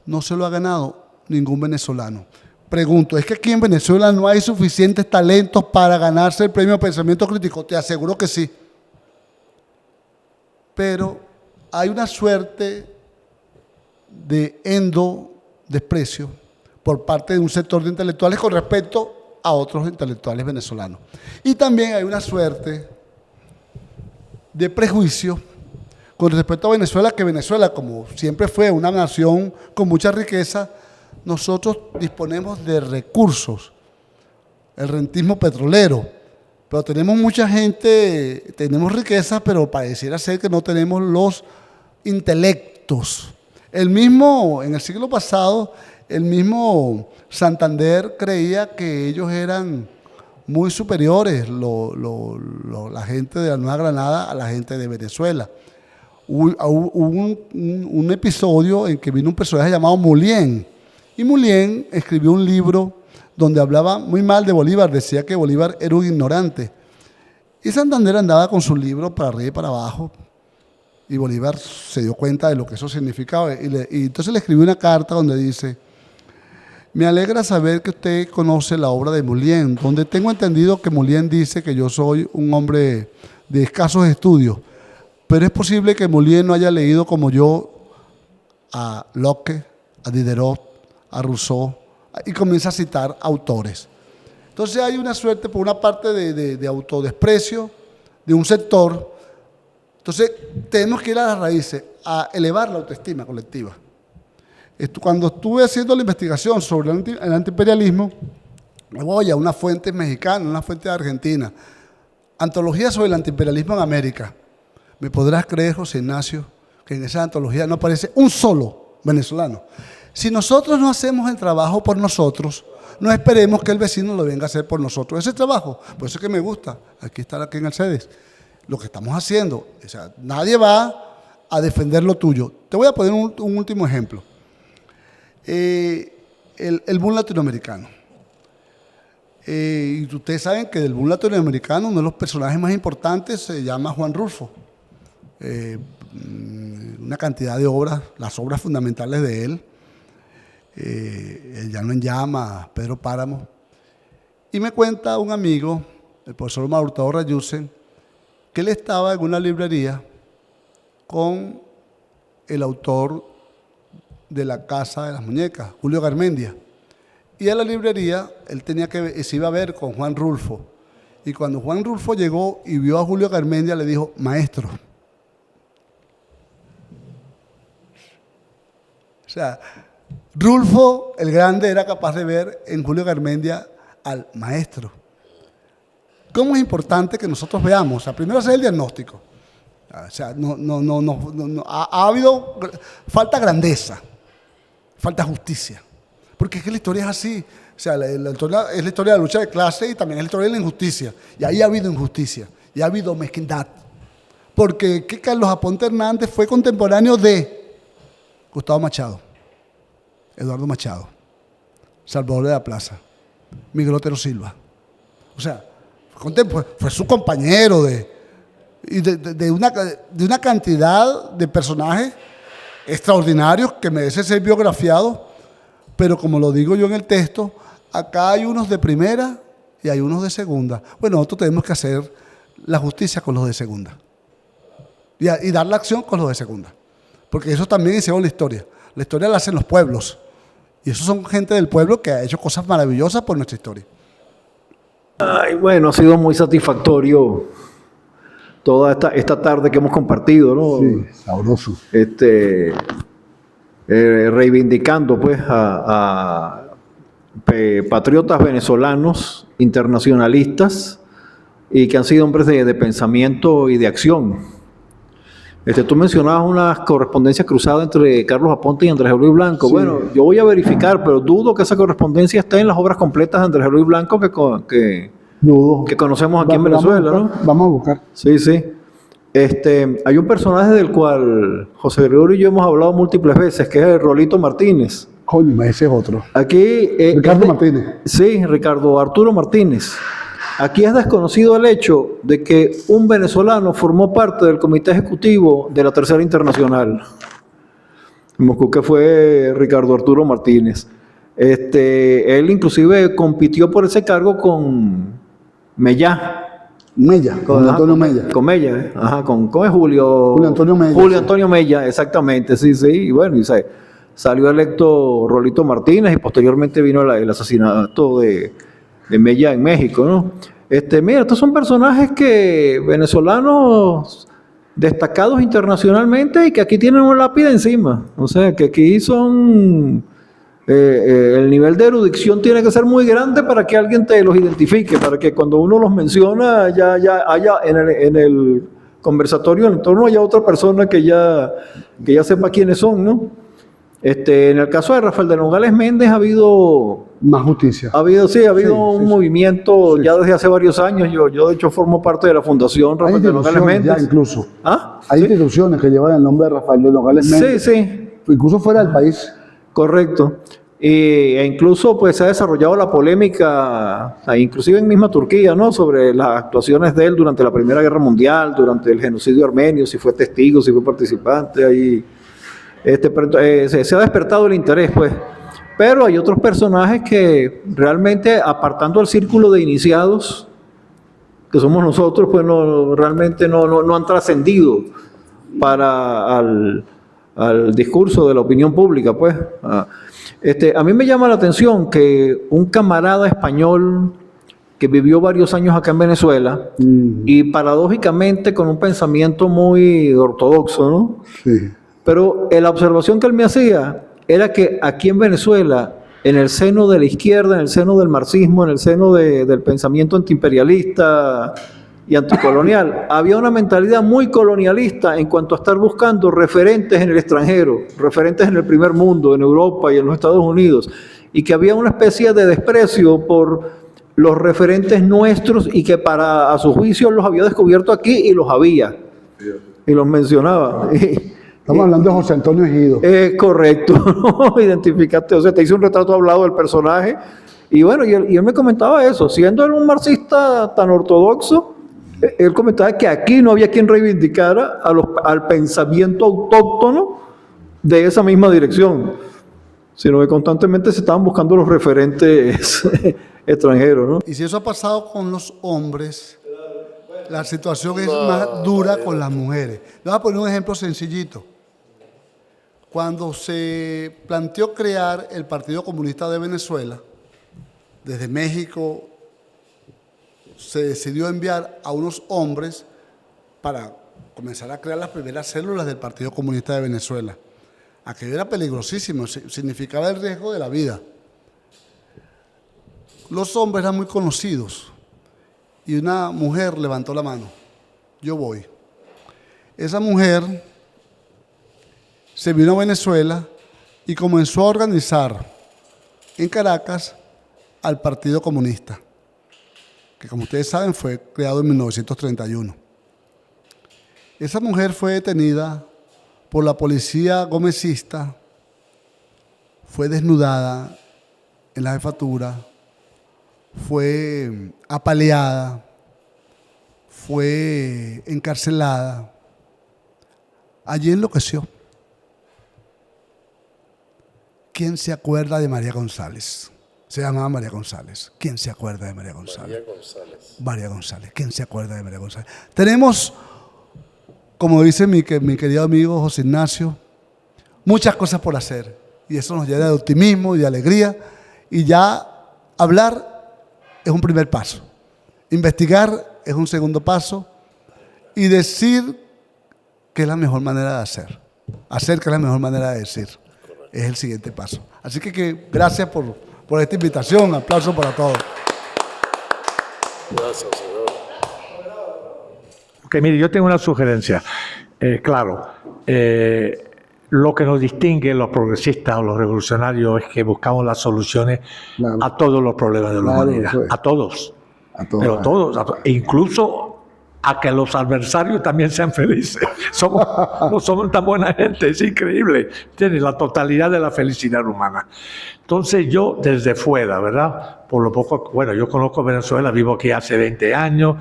no se lo ha ganado ningún venezolano. Pregunto, ¿es que aquí en Venezuela no hay suficientes talentos para ganarse el premio al pensamiento crítico? Te aseguro que sí. Pero hay una suerte de desprecio por parte de un sector de intelectuales con respecto a otros intelectuales venezolanos. Y también hay una suerte de prejuicio con respecto a Venezuela, que Venezuela, como siempre fue una nación con mucha riqueza, nosotros disponemos de recursos, el rentismo petrolero, pero tenemos mucha gente, tenemos riqueza, pero pareciera ser que no tenemos los intelectos. En el siglo pasado, el mismo Santander creía que ellos eran muy superiores, la gente de la Nueva Granada a la gente de Venezuela. Hubo un episodio en que vino un personaje llamado Mulien, y Mulien escribió un libro donde hablaba muy mal de Bolívar, decía que Bolívar era un ignorante. Y Santander andaba con su libro para arriba y para abajo, y Bolívar se dio cuenta de lo que eso significaba. Y entonces le escribió una carta donde dice: me alegra saber que usted conoce la obra de Mulien, donde tengo entendido que Mulien dice que yo soy un hombre de escasos estudios, pero es posible que Mulien no haya leído como yo a Locke, a Diderot, a Rousseau, y comienza a citar autores. Entonces hay una suerte, por una parte, de autodesprecio de un sector. Entonces tenemos que ir a las raíces, a elevar la autoestima colectiva. Cuando estuve haciendo la investigación sobre el antiimperialismo, me voy a una fuente mexicana, una fuente argentina, antología sobre el antiimperialismo en América. ¿Me podrás creer, José Ignacio, que en esa antología no aparece un solo venezolano? Si nosotros no hacemos el trabajo por nosotros, no esperemos que el vecino lo venga a hacer por nosotros. Ese trabajo, por eso es que me gusta estar aquí en el CEDES. Lo que estamos haciendo, o sea, nadie va a defender lo tuyo. Te voy a poner un último ejemplo. El boom latinoamericano. Y ustedes saben que del boom latinoamericano uno de los personajes más importantes se llama Juan Rulfo. Una cantidad de obras, las obras fundamentales de él, El Llano en Llamas, Pedro Páramo. Y me cuenta un amigo, el profesor Omar Hurtado Rayusen, que él estaba en una librería con el autor de La Casa de las Muñecas, Julio Garmendia. Y a la librería él se iba a ver con Juan Rulfo. Y cuando Juan Rulfo llegó y vio a Julio Garmendia, le dijo: maestro. O sea, Rulfo el Grande era capaz de ver en Julio Garmendia al maestro. ¿Cómo es importante que nosotros veamos? O sea, primero hacer el diagnóstico. O sea, ha habido falta grandeza, falta justicia. Porque es que la historia es así. O sea, la historia es la historia de la lucha de clase y también es la historia de la injusticia. Y ahí ha habido injusticia, y ha habido mezquindad. Porque Carlos Aponte Hernández fue contemporáneo de Gustavo Machado, Eduardo Machado, Salvador de la Plaza, Miguel Otero Silva. O sea, fue su compañero de una cantidad de personajes extraordinarios que merecen ser biografiados, pero como lo digo yo en el texto, acá hay unos de primera y hay unos de segunda. Bueno, nosotros tenemos que hacer la justicia con los de segunda y dar la acción con los de segunda, porque eso también hicieron la historia. La historia la hacen los pueblos, y esos son gente del pueblo que ha hecho cosas maravillosas por nuestra historia. Ay, bueno, ha sido muy satisfactorio toda esta tarde que hemos compartido, ¿no? Sí, sabroso. Reivindicando pues a patriotas venezolanos, internacionalistas, y que han sido hombres de pensamiento y de acción. Tú mencionabas una correspondencia cruzada entre Carlos Aponte y Andrés Luis Blanco. Sí. Bueno, yo voy a verificar, pero dudo que esa correspondencia esté en las obras completas de Andrés Luis Blanco que conocemos aquí en Venezuela, ¿no? Vamos a buscar. Sí, sí. Hay un personaje del cual José Gregorio y yo hemos hablado múltiples veces, que es el Rolito Martínez. Coño, ese es otro. Aquí, Ricardo Martínez. Sí, Ricardo Arturo Martínez. Aquí es desconocido el hecho de que un venezolano formó parte del comité ejecutivo de la Tercera Internacional en Moscú, que fue Ricardo Arturo Martínez. Él inclusive compitió por ese cargo con con Antonio Mella. Con Mella, ajá, con Julio Antonio Mella. Julio Antonio Mella, exactamente, sí, sí. Y bueno, salió electo Rolito Martínez y posteriormente vino el asesinato de Mella en México, ¿no? Mira, estos son personajes venezolanos destacados internacionalmente y que aquí tienen una lápida encima. O sea, que aquí son... el nivel de erudición tiene que ser muy grande para que alguien te los identifique, para que cuando uno los menciona ya haya en el conversatorio en torno haya otra persona que ya sepa quiénes son, ¿no? En el caso de Rafael de Nogales Méndez ha habido más justicia. Ha habido un movimiento ya desde hace varios años. Yo de hecho formo parte de la Fundación Rafael de Nogales Méndez. Ya incluso. ¿Ah? Hay instituciones que llevan el nombre de Rafael de Nogales Méndez. Sí, sí. Incluso fuera del país. Correcto. E incluso pues se ha desarrollado la polémica, inclusive en misma Turquía, ¿no? Sobre las actuaciones de él durante la Primera Guerra Mundial, durante el genocidio armenio, si fue testigo, si fue participante. Ahí, se ha despertado el interés, pues. Pero hay otros personajes que realmente, apartando al círculo de iniciados, que somos nosotros, pues realmente no han trascendido para al discurso de la opinión pública, pues. A mí me llama la atención que un camarada español que vivió varios años acá en Venezuela y paradójicamente con un pensamiento muy ortodoxo, ¿no? Sí. Pero la observación que él me hacía era que aquí en Venezuela, en el seno de la izquierda, en el seno del marxismo, en el seno del pensamiento antiimperialista y anticolonial, había una mentalidad muy colonialista en cuanto a estar buscando referentes en el extranjero, referentes en el primer mundo, en Europa y en los Estados Unidos, y que había una especie de desprecio por los referentes nuestros y que a su juicio los había descubierto aquí y los había, y los mencionaba. Estamos hablando de José Antonio Ejido. Correcto, ¿no? Identificaste, o sea, te hice un retrato hablado del personaje, y bueno, y él me comentaba eso, siendo él un marxista tan ortodoxo, él comentaba que aquí no había quien reivindicara al pensamiento autóctono de esa misma dirección, sino que constantemente se estaban buscando los referentes extranjeros, ¿no? Y si eso ha pasado con los hombres, la situación es más dura con las mujeres. Le voy a poner un ejemplo sencillito. Cuando se planteó crear el Partido Comunista de Venezuela, desde México se decidió enviar a unos hombres para comenzar a crear las primeras células del Partido Comunista de Venezuela. Aquello era peligrosísimo, significaba el riesgo de la vida. Los hombres eran muy conocidos y una mujer levantó la mano. Yo voy. Esa mujer se vino a Venezuela y comenzó a organizar en Caracas al Partido Comunista, que como ustedes saben fue creado en 1931. Esa mujer fue detenida por la policía gomecista, fue desnudada en la jefatura, fue apaleada, fue encarcelada. Allí enloqueció. ¿Quién se acuerda de María González? Se llamaba María González. ¿Quién se acuerda de María González? María González. María González. ¿Quién se acuerda de María González? Tenemos, como dice mi querido amigo José Ignacio, muchas cosas por hacer. Y eso nos llena de optimismo y de alegría. Y ya hablar es un primer paso. Investigar es un segundo paso. Y decir que es la mejor manera de hacer. Hacer que es la mejor manera de decir. Es el siguiente paso. Así que gracias por esta invitación. Aplauso para todos. Gracias, señor. Ok, mire, yo tengo una sugerencia. Claro, lo que nos distingue los progresistas o los revolucionarios es que buscamos las soluciones a todos los problemas de la humanidad. A todos. Pero todos. E incluso a que los adversarios también sean felices. No somos tan buena gente, es increíble. Tiene la totalidad de la felicidad humana. Entonces yo desde fuera, ¿verdad? Por lo poco, bueno, yo conozco Venezuela, vivo aquí hace 20 años,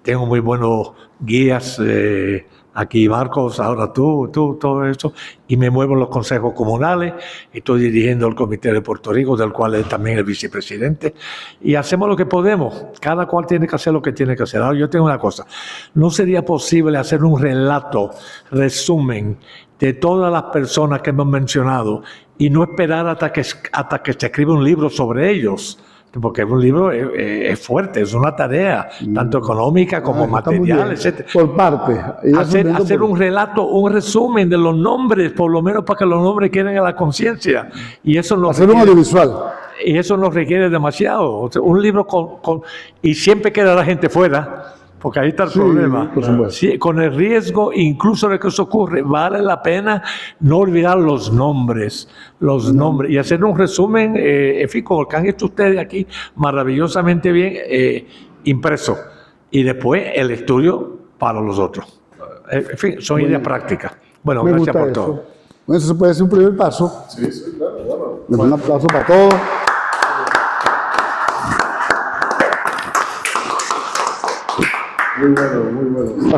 tengo muy buenos guías, aquí Marcos, ahora tú, todo eso, y me muevo en los consejos comunales, estoy dirigiendo el Comité de Puerto Rico, del cual es también el vicepresidente, y hacemos lo que podemos, cada cual tiene que hacer lo que tiene que hacer. Ahora yo tengo una cosa, no sería posible hacer un relato, resumen, de todas las personas que hemos mencionado, y no esperar hasta que se escriba un libro sobre ellos, porque un libro es fuerte, es una tarea, tanto económica como material, etc. Por parte. Hacer un relato, un resumen de los nombres, por lo menos para que los nombres queden a la conciencia. Y eso hacer un audiovisual. Y eso nos requiere demasiado. O sea, un libro y siempre queda la gente fuera, porque ahí está el problema. Sí, con el riesgo incluso de que eso ocurre, vale la pena no olvidar los nombres. Y hacer un resumen, en fin, como el que han hecho ustedes aquí, maravillosamente bien impreso. Y después el estudio para los otros. En fin, son ideas prácticas. Bueno, gracias por todo. Bueno, eso puede ser un primer paso. Sí, claro. Un aplauso para todos. Muy bueno, muy bueno.